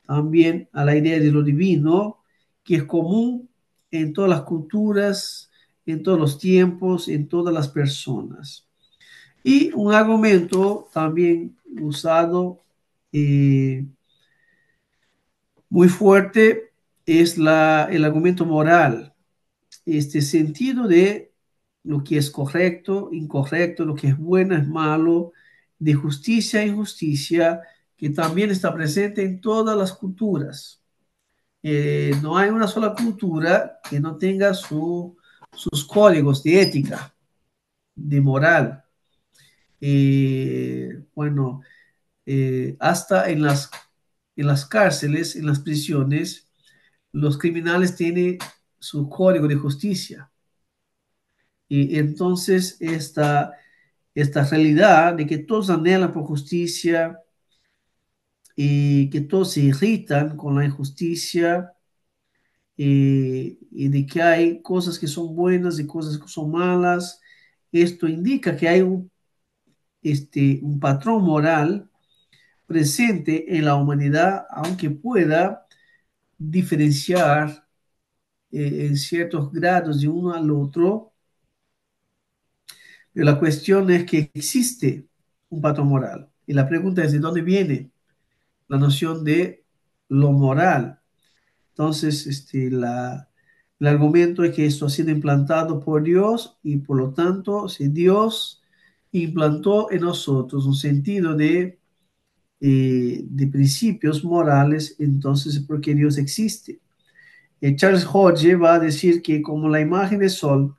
también a la idea de lo divino, que es común en todas las culturas, en todos los tiempos, en todas las personas. Y un argumento también usado muy fuerte es el argumento moral, este sentido de lo que es correcto, incorrecto, lo que es bueno, es malo, de justicia e injusticia, que también está presente en todas las culturas. No hay una sola cultura que no tenga sus códigos de ética, de moral. Bueno, hasta en las cárceles, en las prisiones, los criminales tienen su código de justicia. Y entonces esta realidad de que todos anhelan por justicia y que todos se irritan con la injusticia y de que hay cosas que son buenas y cosas que son malas. Esto indica que hay un patrón moral presente en la humanidad, aunque pueda diferenciar en ciertos grados de uno al otro, pero la cuestión es que existe un patrón moral. Y la pregunta es, ¿de dónde viene la noción de lo moral? Entonces, el argumento es que esto ha sido implantado por Dios y por lo tanto, si Dios implantó en nosotros un sentido de principios morales, entonces es porque Dios existe. Charles Hodge va a decir que como la imagen del sol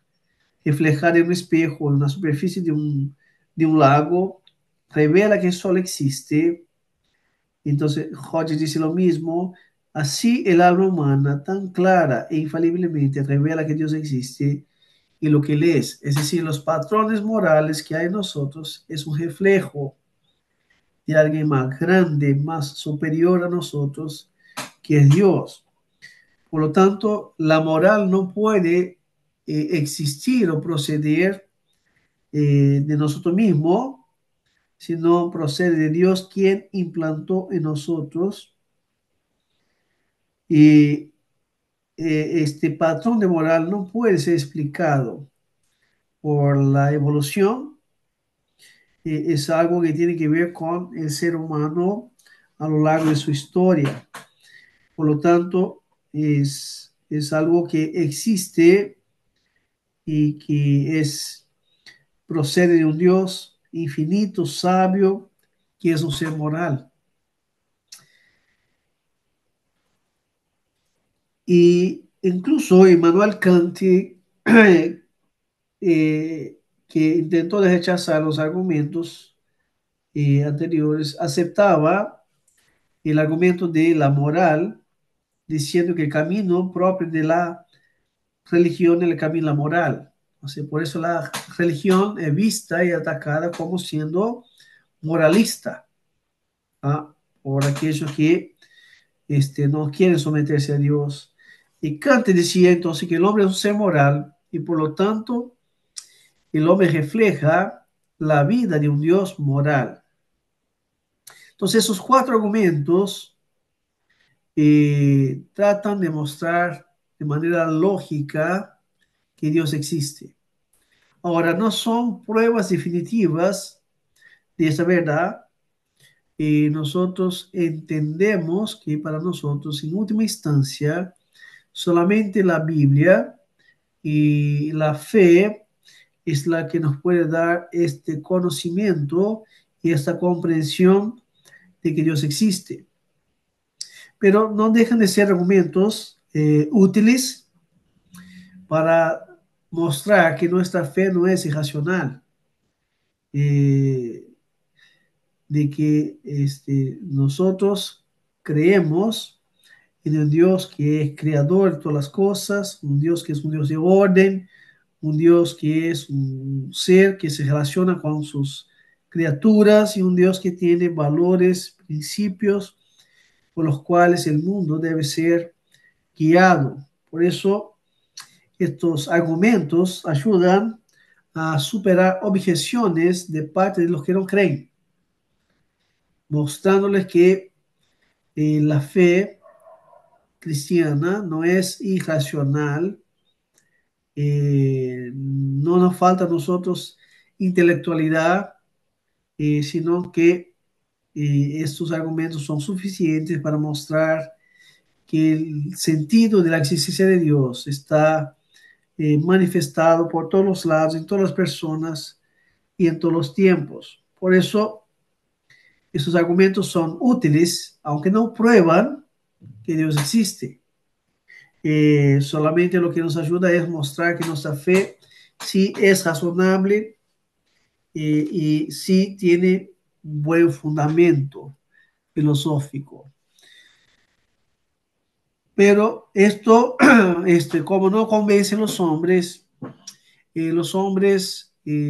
reflejada en un espejo, en la superficie de un lago, revela que el sol existe. Entonces, Hodge dice lo mismo. Así el alma humana tan clara e infaliblemente revela que Dios existe y lo que Él es decir, los patrones morales que hay en nosotros, es un reflejo de alguien más grande, más superior a nosotros, que es Dios. Por lo tanto, la moral no puede existir o proceder de nosotros mismos, sino procede de Dios quien implantó en nosotros. Y este patrón de moral no puede ser explicado por la evolución, es algo que tiene que ver con el ser humano a lo largo de su historia. Por lo tanto, es algo que existe y que procede de un Dios infinito, sabio, que es un ser moral. Y incluso Immanuel Kant, que intentó rechazar los argumentos anteriores, aceptaba el argumento de la moral, diciendo que el camino propio de la religión es el camino de la moral. O sea, por eso la religión es vista y atacada como siendo moralista, ¿ah? Por aquellos que no quieren someterse a Dios. Y Kant decía entonces que el hombre es un ser moral y por lo tanto el hombre refleja la vida de un Dios moral. Entonces esos cuatro argumentos tratan de mostrar de manera lógica que Dios existe. Ahora, no son pruebas definitivas de esa verdad. Nosotros entendemos que para nosotros, en última instancia, solamente la Biblia y la fe es la que nos puede dar este conocimiento y esta comprensión de que Dios existe. Pero no dejan de ser argumentos útiles para mostrar que nuestra fe no es irracional, eh, de que nosotros creemos en un Dios que es creador de todas las cosas, un Dios que es un Dios de orden, un Dios que es un ser que se relaciona con sus criaturas y un Dios que tiene valores, principios por los cuales el mundo debe ser guiado. Por eso estos argumentos ayudan a superar objeciones de parte de los que no creen, mostrándoles que la fe cristiana no es irracional, no nos falta a nosotros intelectualidad, sino que estos argumentos son suficientes para mostrar que el sentido de la existencia de Dios está manifestado por todos los lados, en todas las personas y en todos los tiempos. Por eso, estos argumentos son útiles, aunque no prueban que Dios existe. Solamente lo que nos ayuda es mostrar que nuestra fe sí es razonable y sí tiene buen fundamento filosófico. Pero esto, como no convence a los hombres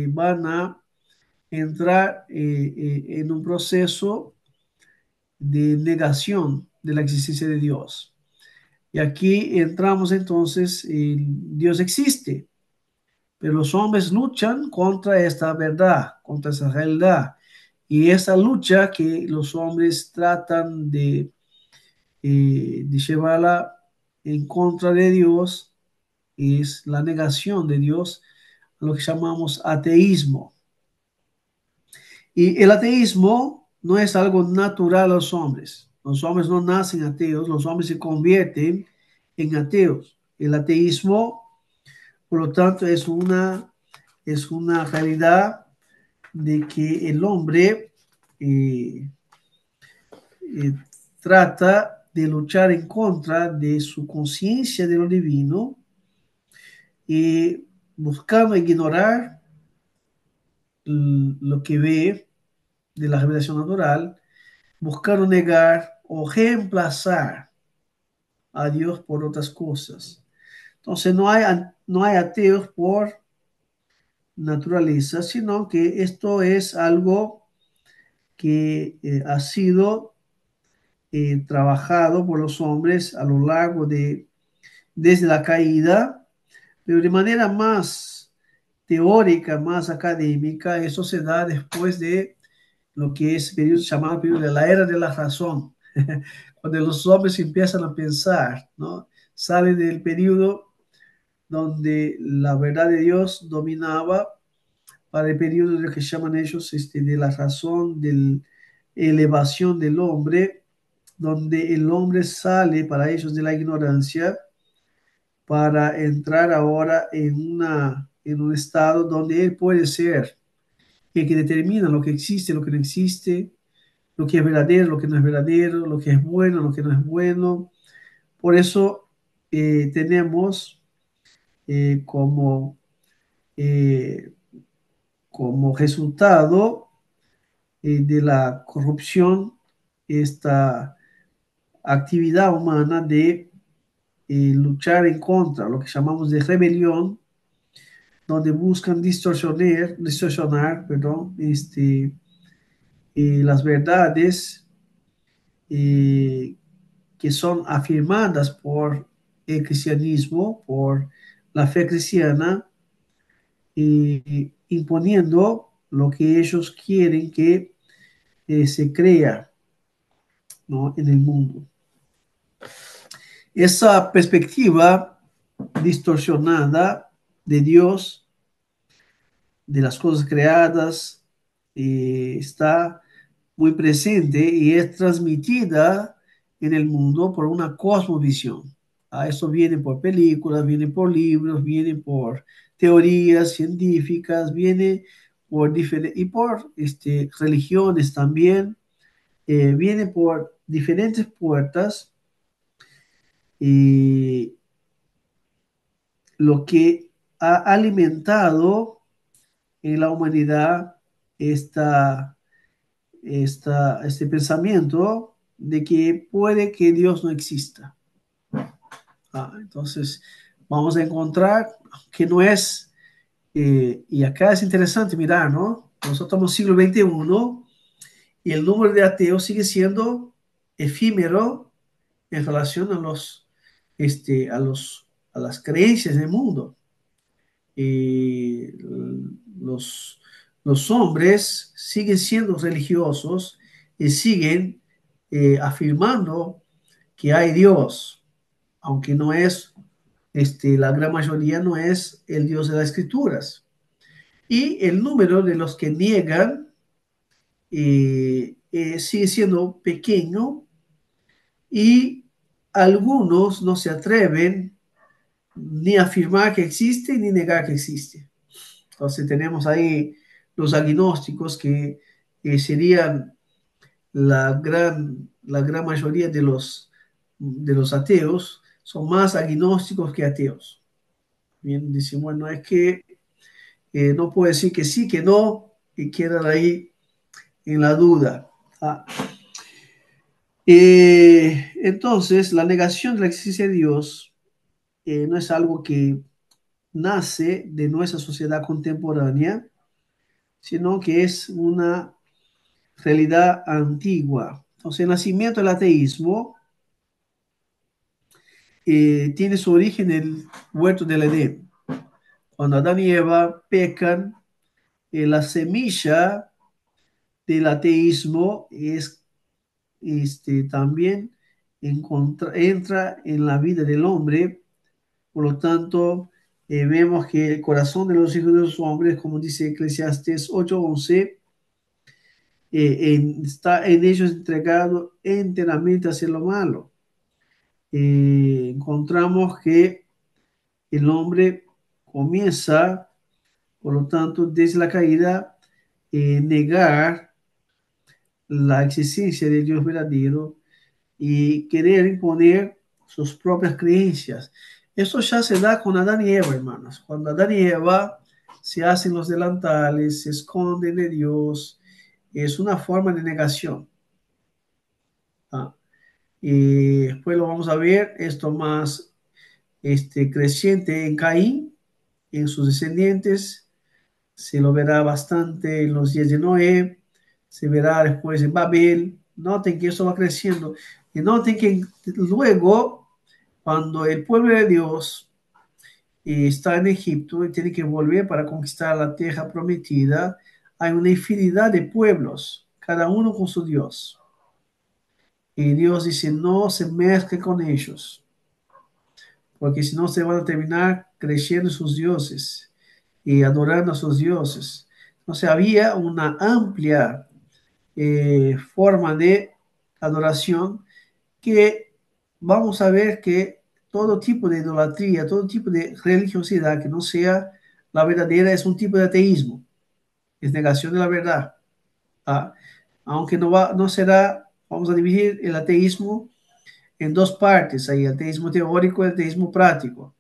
van a entrar en un proceso de negación de la existencia de Dios. Y aquí entramos entonces, Dios existe, pero los hombres luchan contra esta verdad, contra esa realidad. Y esa lucha que los hombres tratan de llevarla en contra de Dios es la negación de Dios, lo que llamamos ateísmo. Y el ateísmo no es algo natural a los hombres. Los hombres no nacen ateos, los hombres se convierten en ateos. El ateísmo, por lo tanto, es una realidad de que el hombre eh, eh, trata de luchar en contra de su conciencia de lo divino y buscando ignorar lo que ve de la revelación natural, buscando negar o reemplazar a Dios por otras cosas. Entonces no hay ateos por naturaleza, sino que esto es algo que ha sido trabajado por los hombres a lo largo desde la caída, pero de manera más teórica, más académica, eso se da después de lo que es periodo, llamado periodo de la era de la razón, cuando los hombres empiezan a pensar, ¿no? Salen del periodo donde la verdad de Dios dominaba para el periodo de lo que llaman ellos de la razón, de la elevación del hombre, donde el hombre sale para ellos de la ignorancia para entrar ahora en un estado donde él puede ser el que determina lo que existe, lo que no existe, lo que es verdadero, lo que no es verdadero, lo que es bueno, lo que no es bueno. Por eso tenemos como, eh, como resultado de la corrupción esta actividad humana de luchar en contra, lo que llamamos de rebelión, donde buscan distorsionar, perdón, las verdades eh, que son afirmadas por el cristianismo, por la fe cristiana, imponiendo lo que ellos quieren que se crea, ¿no?, en el mundo. Esa perspectiva distorsionada de Dios, de las cosas creadas, está muy presente y es transmitida en el mundo por una cosmovisión. Eso viene por películas, viene por libros, viene por teorías científicas, viene por y por religiones también, viene por diferentes puertas y lo que ha alimentado en la humanidad este pensamiento de que puede que Dios no exista. Entonces, vamos a encontrar que no es, y acá es interesante mirar, ¿no? Nosotros estamos en el siglo XXI y el número de ateos sigue siendo efímero en relación a a las creencias del mundo. eh, los, los hombres siguen siendo religiosos y siguen afirmando que hay Dios, aunque no es, la gran mayoría no es el Dios de las Escrituras. Y el número de los que niegan sigue siendo pequeño y algunos no se atreven ni a afirmar que existe ni negar que existe. Entonces tenemos ahí los agnósticos que serían la gran mayoría de los ateos, son más agnósticos que ateos. Bien, dicen, bueno, es que no puedo decir que sí, que no, y quedan ahí en la duda. Ah, entonces, la negación de la existencia de Dios no es algo que nace de nuestra sociedad contemporánea, sino que es una realidad antigua. Entonces, el nacimiento del ateísmo tiene su origen en el huerto del Edén. Cuando Adán y Eva pecan, la semilla del ateísmo es también entra en la vida del hombre. Por lo tanto, vemos que el corazón de los hijos de los hombres, como dice Eclesiastes 8:11, está en ellos entregado enteramente hacia lo malo. Encontramos que el hombre comienza, por lo tanto, desde la caída, negar la existencia del Dios verdadero y querer imponer sus propias creencias. Eso ya se da con Adán y Eva, hermanos. Cuando Adán y Eva se hacen los delantales, se esconden de Dios, es una forma de negación. Y después lo vamos a ver, esto más creciente en Caín, en sus descendientes, se lo verá bastante en los días de Noé, se verá después en Babel. Noten que eso va creciendo. Y noten que luego, cuando el pueblo de Dios está en Egipto y tiene que volver para conquistar la tierra prometida, hay una infinidad de pueblos, cada uno con su Dios. Y Dios dice, no se mezcle con ellos, porque si no se van a terminar creyendo en sus dioses y adorando a sus dioses. Entonces había una amplia forma de adoración que vamos a ver que todo tipo de idolatría, todo tipo de religiosidad que no sea la verdadera es un tipo de ateísmo, es negación de la verdad. ¿Ah? Aunque no será, vamos a dividir el ateísmo en dos partes, ahí, el ateísmo teórico y el ateísmo práctico.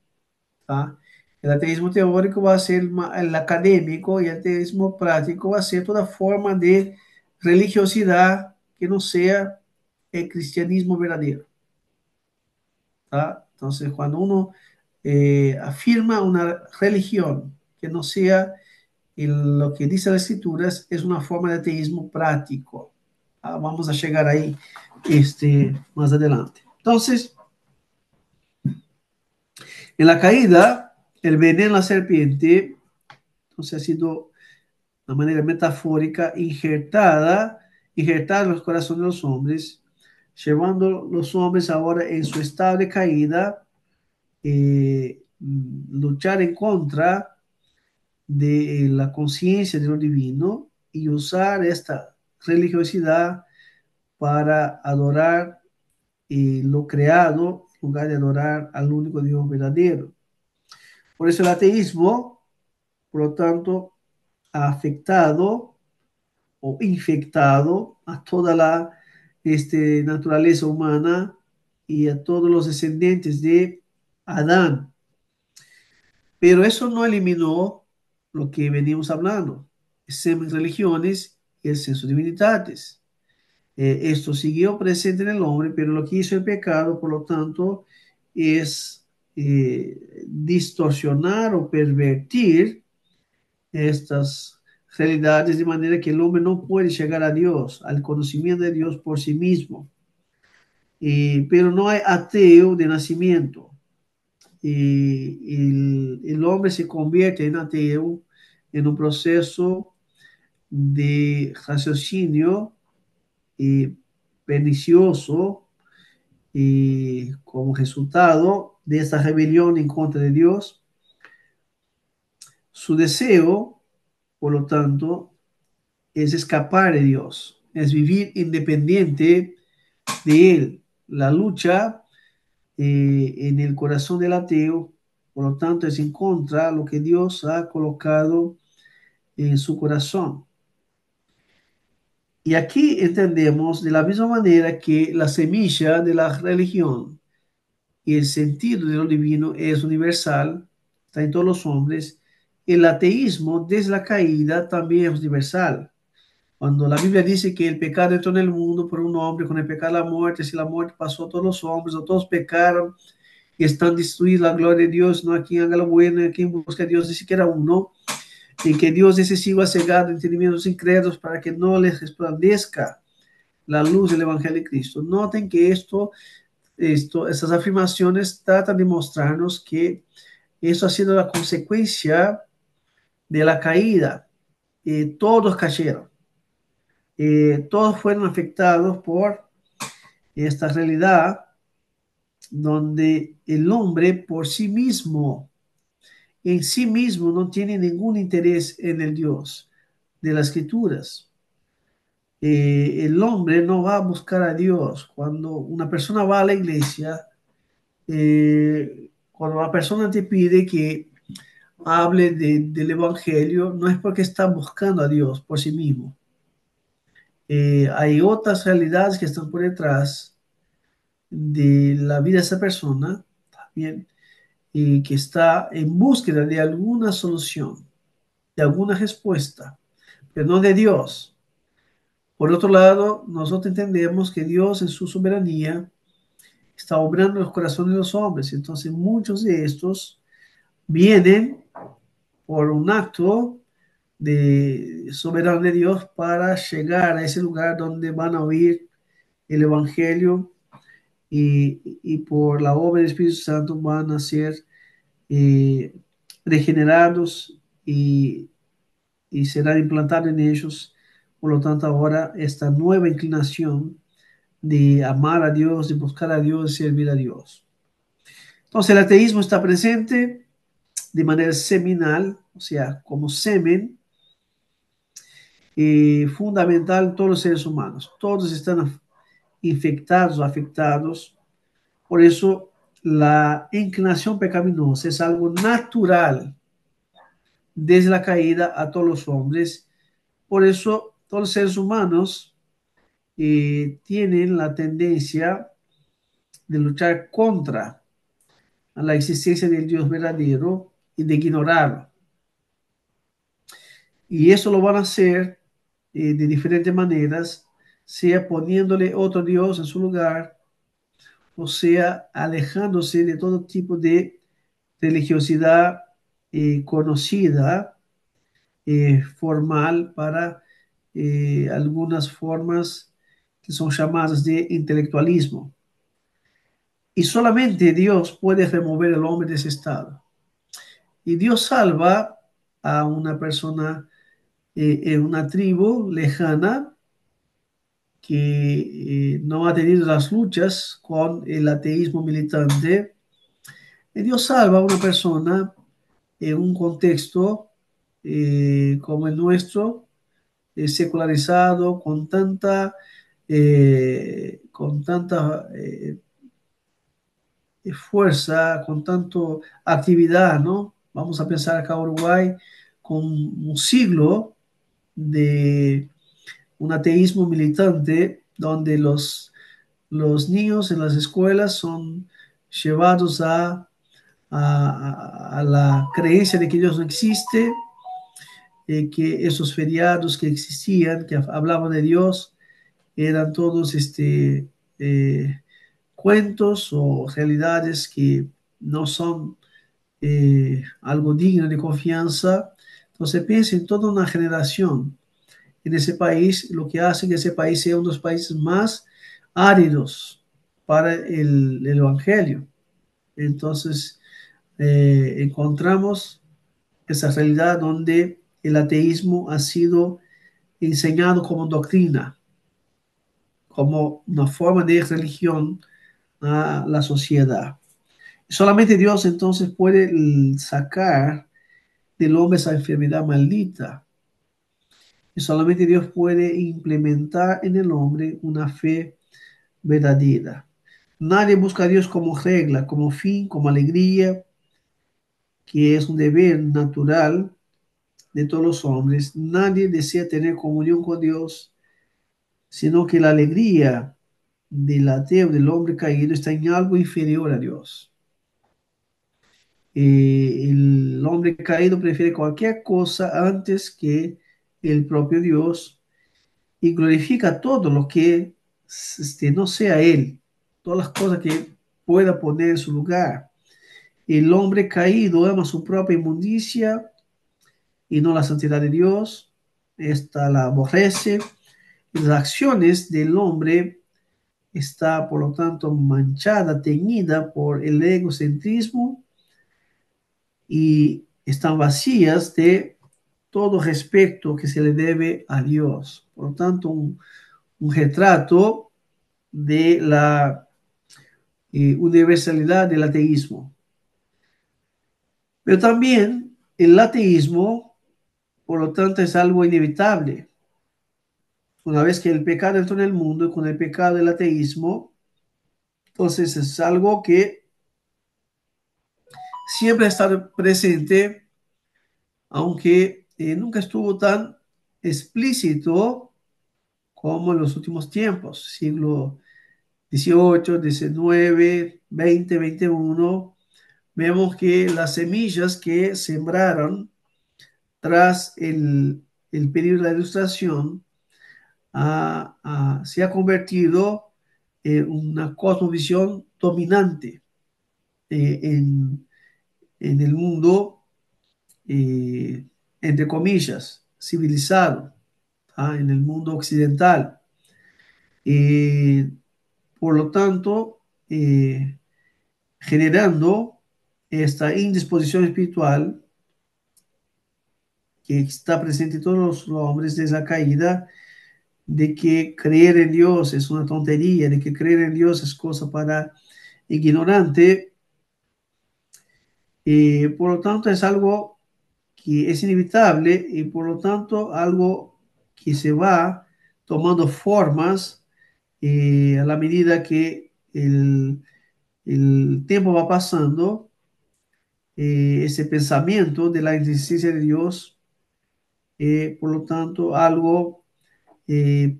¿Tá? El ateísmo teórico va a ser el académico y el ateísmo práctico va a ser toda forma de religiosidad que no sea el cristianismo verdadero. ¿Tá? Entonces, cuando uno afirma una religión que no sea lo que dice las escrituras, es una forma de ateísmo práctico. ¿Tá? Vamos a llegar ahí más adelante. Entonces, en la caída, el veneno de la serpiente, entonces ha sido de manera metafórica injertada en los corazones de los hombres, llevando los hombres ahora en su estado de caída, luchar en contra de la conciencia de lo divino y usar esta religiosidad para adorar lo creado en lugar de adorar al único Dios verdadero. Por eso el ateísmo, por lo tanto, ha afectado o infectado a toda la naturaleza humana y a todos los descendientes de Adán. Pero eso no eliminó lo que venimos hablando, religiones y el senso de divinidades. Esto siguió presente en el hombre, pero lo que hizo el pecado, por lo tanto, es distorsionar o pervertir estas realidades de manera que el hombre no puede llegar a Dios, al conocimiento de Dios por sí mismo. Pero no hay ateo de nacimiento. El hombre se convierte en ateo en un proceso de raciocinio pernicioso y como resultado de esta rebelión en contra de Dios, su deseo, por lo tanto, es escapar de Dios, es vivir independiente de Él. La lucha en el corazón del ateo, por lo tanto, es en contra de lo que Dios ha colocado en su corazón. Y aquí entendemos de la misma manera que la semilla de la religión y el sentido de lo divino es universal, está en todos los hombres. El ateísmo desde la caída también es universal. Cuando la Biblia dice que el pecado entró en el mundo por un hombre, con el pecado la muerte, si la muerte pasó a todos los hombres, o todos pecaron y están destruidos la gloria de Dios, no hay quien haga lo bueno, no hay quien busque a Dios, ni siquiera uno, y que Dios excesivo ha cegado el entendimiento de los incrédulos para que no les resplandezca la luz del Evangelio de Cristo. Noten que estas afirmaciones tratan de mostrarnos que eso ha sido la consecuencia de la caída. Todos cayeron. Todos fueron afectados por esta realidad donde el hombre por sí mismo, en sí mismo, no tiene ningún interés en el Dios de las Escrituras. El hombre no va a buscar a Dios. Cuando una persona va a la iglesia, cuando la persona te pide que hable del Evangelio, no es porque está buscando a Dios por sí mismo. Hay otras realidades que están por detrás de la vida de esa persona también, y que está en búsqueda de alguna solución, de alguna respuesta, pero no de Dios. Por otro lado, nosotros entendemos que Dios en su soberanía está obrando en los corazones de los hombres. Entonces, muchos de estos vienen por un acto de soberano de Dios para llegar a ese lugar donde van a oír el Evangelio y por la obra del Espíritu Santo van a ser eh, regenerados y serán implantados en ellos. Por lo tanto, ahora esta nueva inclinación de amar a Dios, de buscar a Dios, de servir a Dios. Entonces, el ateísmo está presente de manera seminal, o sea, como semen fundamental en todos los seres humanos. Todos están infectados o afectados. Por eso, la inclinación pecaminosa es algo natural desde la caída a todos los hombres. Por eso, todos los seres humanos tienen la tendencia de luchar contra la existencia del Dios verdadero y de ignorarlo. Y eso lo van a hacer de diferentes maneras, sea poniéndole otro Dios en su lugar, o sea alejándose de todo tipo de religiosidad conocida, formal, para algunas formas que son llamadas de intelectualismo. Y solamente Dios puede remover al hombre de ese estado. Y Dios salva a una persona en una tribu lejana que no ha tenido las luchas con el ateísmo militante. Y Dios salva a una persona en un contexto como el nuestro, secularizado, con tanta fuerza, con tanto actividad, ¿no? Vamos a pensar acá en Uruguay con un siglo de un ateísmo militante donde los niños en las escuelas son llevados a la creencia de que Dios no existe, que esos feriados que existían, que hablaban de Dios, eran todos eh, cuentos o realidades que no son algo digno de confianza. Entonces piensa en toda una generación en ese país, lo que hace que ese país sea uno de los países más áridos para el Evangelio. Entonces encontramos esa realidad donde el ateísmo ha sido enseñado como doctrina, como una forma de religión a la sociedad. Solamente Dios entonces puede sacar del hombre esa enfermedad maldita. Y solamente Dios puede implementar en el hombre una fe verdadera. Nadie busca a Dios como regla, como fin, como alegría, que es un deber natural de todos los hombres. Nadie desea tener comunión con Dios, sino que la alegría del ateo, del hombre caído, está en algo inferior a Dios. El hombre caído prefiere cualquier cosa antes que el propio Dios y glorifica todo lo que no sea Él, todas las cosas que pueda poner en su lugar. El hombre caído ama su propia inmundicia y no la santidad de Dios. Esta la aborrece. Y las acciones del hombre está, por lo tanto, manchada, teñida por el egocentrismo y están vacías de todo respeto que se le debe a Dios. Por lo tanto, un retrato de la universalidad del ateísmo. Pero también el ateísmo, por lo tanto, es algo inevitable. Una vez que el pecado entró en el mundo, con el pecado del ateísmo, entonces es algo que siempre ha estado presente, aunque nunca estuvo tan explícito como en los últimos tiempos, siglo XVIII, XIX, XX, XXI. Vemos que las semillas que sembraron tras el periodo de la Ilustración se ha convertido en una cosmovisión dominante en, en el mundo, eh, entre comillas, civilizado, en el mundo occidental. Eh, por lo tanto, generando esta indisposición espiritual que está presente en todos los hombres desde la caída, de que creer en Dios es una tontería, de que creer en Dios es cosa para ignorante. Por lo tanto, es algo que es inevitable y por lo tanto algo que se va tomando formas a la medida que el tiempo va pasando. Ese pensamiento de la existencia de Dios, por lo tanto, algo eh,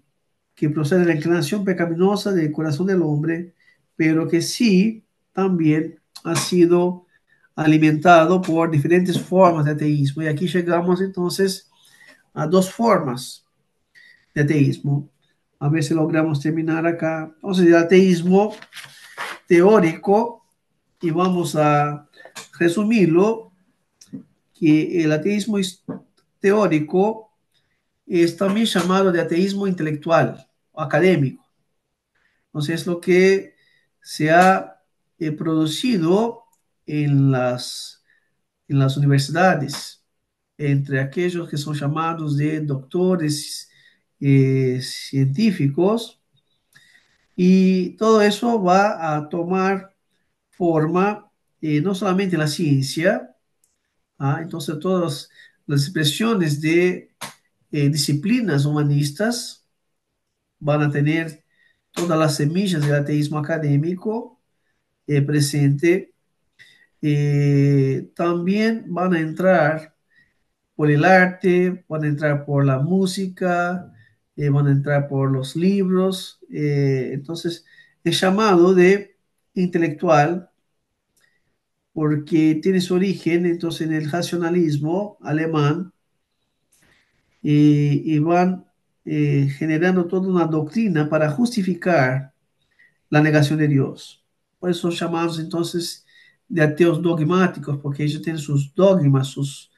que procede de la inclinación pecaminosa del corazón del hombre, pero que sí también ha sido alimentado por diferentes formas de ateísmo. Y aquí llegamos entonces a dos formas de ateísmo. A ver si logramos terminar acá. Entonces, el ateísmo teórico, y vamos a resumirlo, que el ateísmo teórico es también llamado de ateísmo intelectual o académico. Entonces, es lo que se ha producido en las universidades, entre aquellos que son llamados de doctores científicos, y todo eso va a tomar forma no solamente en la ciencia, entonces todas las expresiones de disciplinas humanistas van a tener todas las semillas del ateísmo académico presente. También van a entrar por el arte, van a entrar por la música, van a entrar por los libros. Entonces, es llamado de intelectual porque tiene su origen entonces en el racionalismo alemán, y van generando toda una doctrina para justificar la negación de Dios. Por eso son llamados entonces de ateos dogmáticos, porque ellos tienen sus dogmas, sus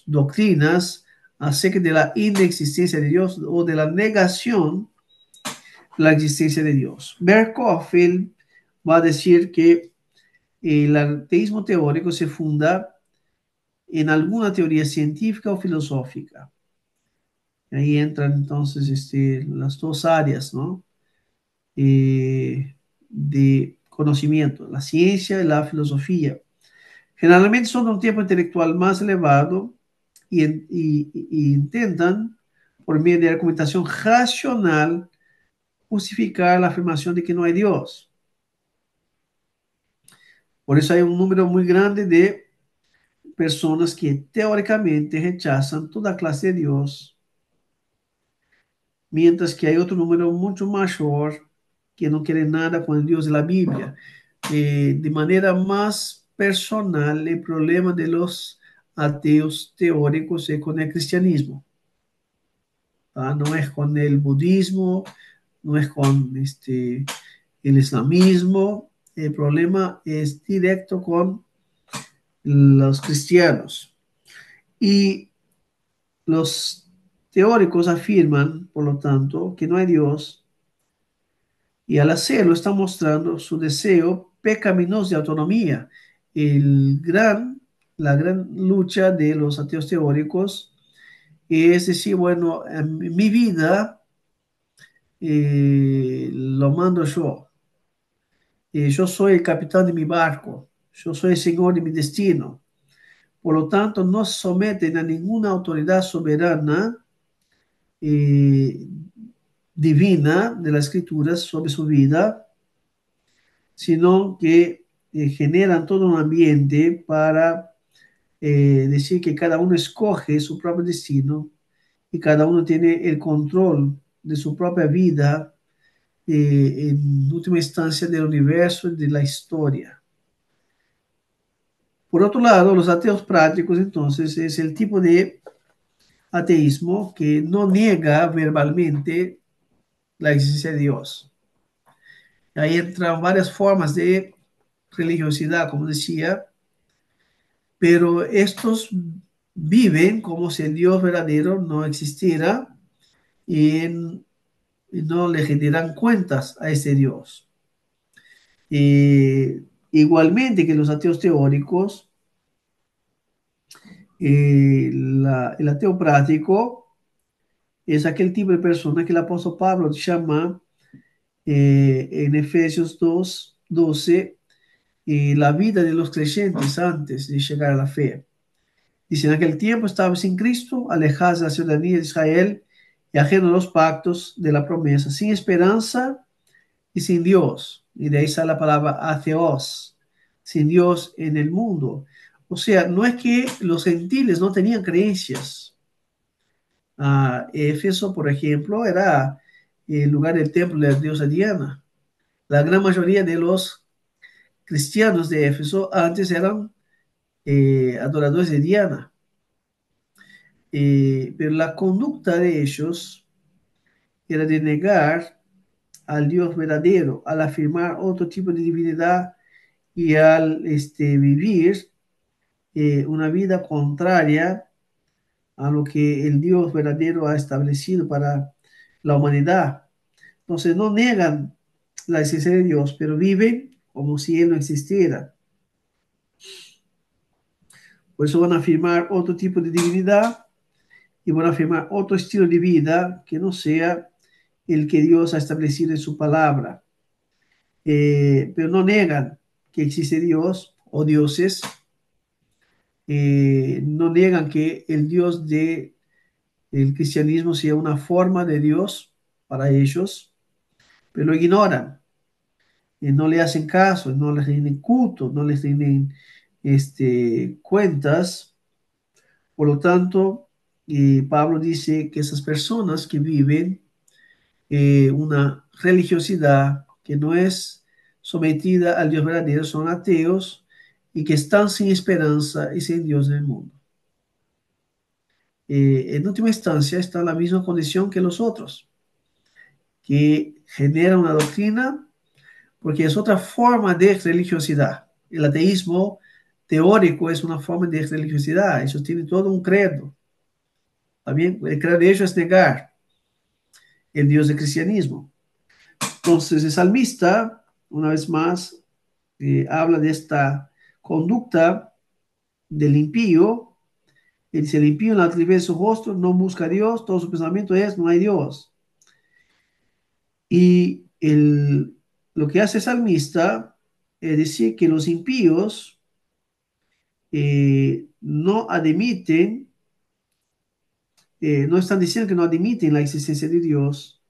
doctrinas acerca de la inexistencia de Dios o de la negación de la existencia de Dios. Berkowitz va a decir que el ateísmo teórico se funda en alguna teoría científica o filosófica. Ahí entran entonces las dos áreas, ¿no? De conocimiento, la ciencia y la filosofía. Generalmente son de un tiempo intelectual más elevado y intentan, por medio de argumentación racional, justificar la afirmación de que no hay Dios. Por eso hay un número muy grande de personas que teóricamente rechazan toda clase de Dios, mientras que hay otro número mucho mayor que no quiere nada con el Dios de la Biblia. De manera más personal, el problema de los ateos teóricos es con el cristianismo. No es con el budismo, no es con el islamismo. El problema es directo con los cristianos. Y los teóricos afirman, por lo tanto, que no hay Dios, y al hacerlo está mostrando su deseo pecaminoso de autonomía. La gran lucha de los ateos teóricos es decir, bueno, mi vida lo mando yo. Yo soy el capitán de mi barco, yo soy el señor de mi destino. Por lo tanto, no se someten a ninguna autoridad soberana eh, divina de las escrituras sobre su vida, sino que generan todo un ambiente para decir que cada uno escoge su propio destino y cada uno tiene el control de su propia vida, en última instancia del universo y de la historia. Por otro lado, los ateos prácticos, entonces, es el tipo de ateísmo que no niega verbalmente la existencia de Dios. Ahí entran varias formas de religiosidad, como decía, pero estos viven como si el Dios verdadero no existiera, y, y no le generan cuentas a ese Dios. Igualmente que los ateos teóricos, el ateo práctico es aquel tipo de persona que el apóstol Pablo llama en Efesios 2:12 la vida de los creyentes antes de llegar a la fe. Dice, en aquel tiempo estaba sin Cristo, alejados de la ciudadanía de Israel y ajeno a los pactos de la promesa, sin esperanza y sin Dios. Y de ahí sale la palabra ateos, sin Dios en el mundo. O sea, no es que los gentiles no tenían creencias. Éfeso, por ejemplo, era el lugar del templo de la diosa Diana. La gran mayoría de los cristianos de Éfeso antes eran adoradores de Diana, pero la conducta de ellos era de negar al Dios verdadero, al afirmar otro tipo de divinidad y al vivir una vida contraria a lo que el Dios verdadero ha establecido para la humanidad. Entonces no niegan la existencia de Dios, pero viven como si Él no existiera. Por eso van a afirmar otro tipo de divinidad y van a afirmar otro estilo de vida que no sea el que Dios ha establecido en su palabra. Pero no negan que existe Dios o dioses, no niegan que el Dios del cristianismo sea una forma de Dios para ellos, pero lo ignoran, no le hacen caso, no les rinden culto, no les rinden cuentas. Por lo tanto, Pablo dice que esas personas que viven una religiosidad que no es sometida al Dios verdadero son ateos y que están sin esperanza y sin Dios en el mundo. En última instancia está en la misma condición que los otros, que generan una doctrina porque es otra forma de religiosidad. El ateísmo teórico es una forma de religiosidad, eso tiene todo un credo. También el credo de ellos es negar el Dios del cristianismo. Entonces, el salmista, una vez más, habla de esta conducta del impío. Él dice, el impío en la altivez de su rostro no busca a Dios, todo su pensamiento es, no hay Dios. Y lo que hace el salmista es decir que los impíos no admiten, no están diciendo que no admiten la existencia de Dios,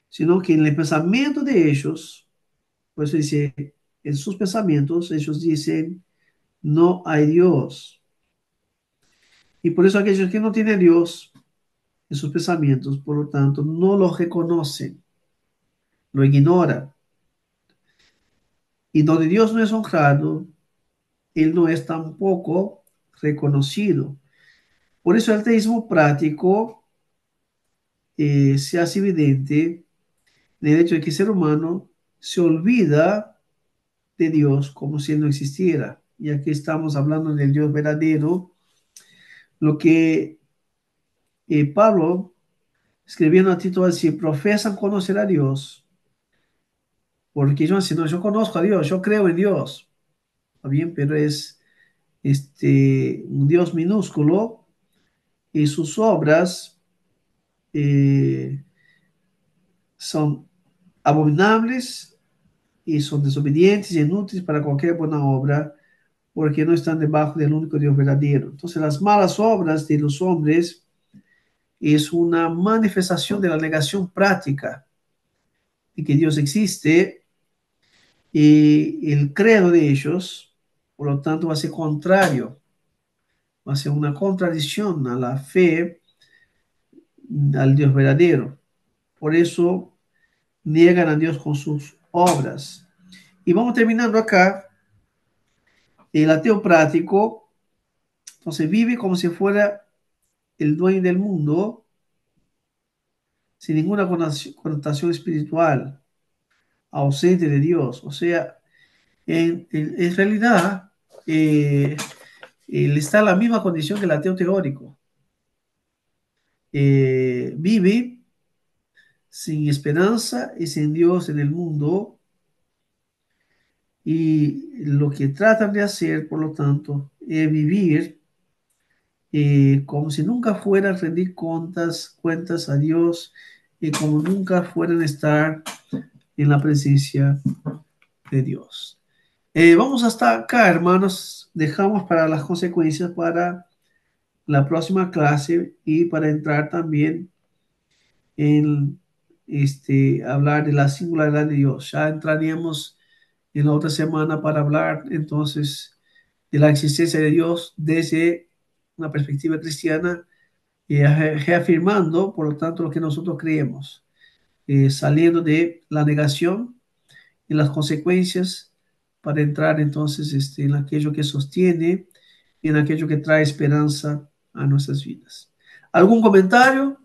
sino que en el pensamiento de ellos, por eso dice, en sus pensamientos, ellos dicen, no hay Dios. Y por eso aquellos que no tienen Dios en sus pensamientos, por lo tanto, no lo reconocen, lo ignoran. Y donde Dios no es honrado, Él no es tampoco reconocido. Por eso el ateísmo práctico se hace evidente en el hecho de que el ser humano se olvida de Dios como si Él no existiera. Y aquí estamos hablando del Dios verdadero, lo que Pablo escribiendo a Tito así, profesan conocer a Dios, porque ellos dicen, no, yo conozco a Dios, yo creo en Dios, ¿está bien? Pero es un Dios minúsculo y sus obras eh, son abominables y son desobedientes y inútiles para cualquier buena obra, porque no están debajo del único Dios verdadero. Entonces, las malas obras de los hombres es una manifestación de la negación práctica de que Dios existe y el credo de ellos, por lo tanto, va a ser contrario, va a ser una contradicción a la fe al Dios verdadero. Por eso niegan a Dios con sus obras. Y vamos terminando acá. El ateo práctico, entonces vive como si fuera el dueño del mundo, sin ninguna connotación espiritual, ausente de Dios. O sea, en realidad, él está en la misma condición que el ateo teórico. Vive sin esperanza y sin Dios en el mundo, y lo que tratan de hacer, por lo tanto, es vivir como si nunca fueran a rendir cuentas a Dios y como nunca fueran a estar en la presencia de Dios. Vamos hasta acá, hermanos. Dejamos para las consecuencias para la próxima clase y para entrar también en hablar de la singularidad de Dios. Ya entraríamos en la otra semana para hablar entonces de la existencia de Dios desde una perspectiva cristiana, reafirmando, por lo tanto, lo que nosotros creemos, saliendo de la negación y las consecuencias para entrar entonces en aquello que sostiene y en aquello que trae esperanza a nuestras vidas. ¿Algún comentario?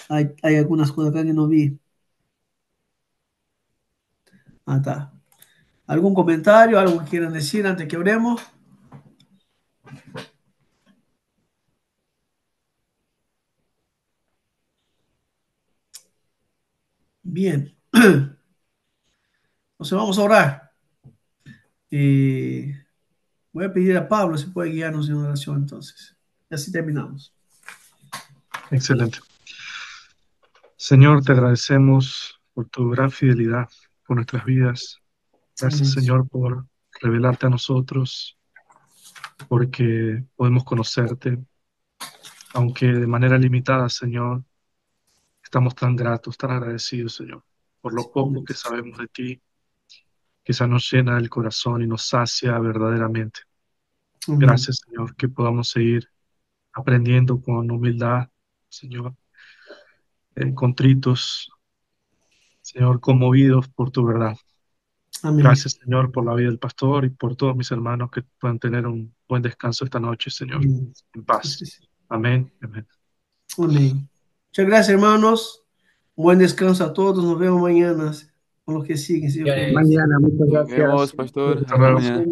Hay algunas cosas acá que no vi. Ah, está. ¿Algún comentario? ¿Algo que quieran decir antes que oremos? Bien. Entonces vamos a orar. Voy a pedir a Pablo si puede guiarnos en oración entonces. Y así terminamos. Excelente. Señor, te agradecemos por tu gran fidelidad, por nuestras vidas. Gracias, Amén. Señor, por revelarte a nosotros, porque podemos conocerte, aunque de manera limitada, Señor. Estamos tan gratos, tan agradecidos, Señor, por lo poco Amén. que sabemos de ti, que esa nos llena el corazón y nos sacia verdaderamente. Amén. Gracias, Señor, que podamos seguir aprendiendo con humildad, Señor, contritos, Señor, conmovidos por tu verdad. Amén. Gracias, Señor, por la vida del pastor y por todos mis hermanos que puedan tener un buen descanso esta noche, Señor, Amén. en Sí, paz. sí, sí. Amén. Amén. Amén. Muchas gracias, hermanos. Buen descanso a todos. Nos vemos mañana con los que siguen, si Dios quiere. Bendiciones. Mañana, muchas Nos gracias. vemos, pastor. Hasta Hasta luego. mañana.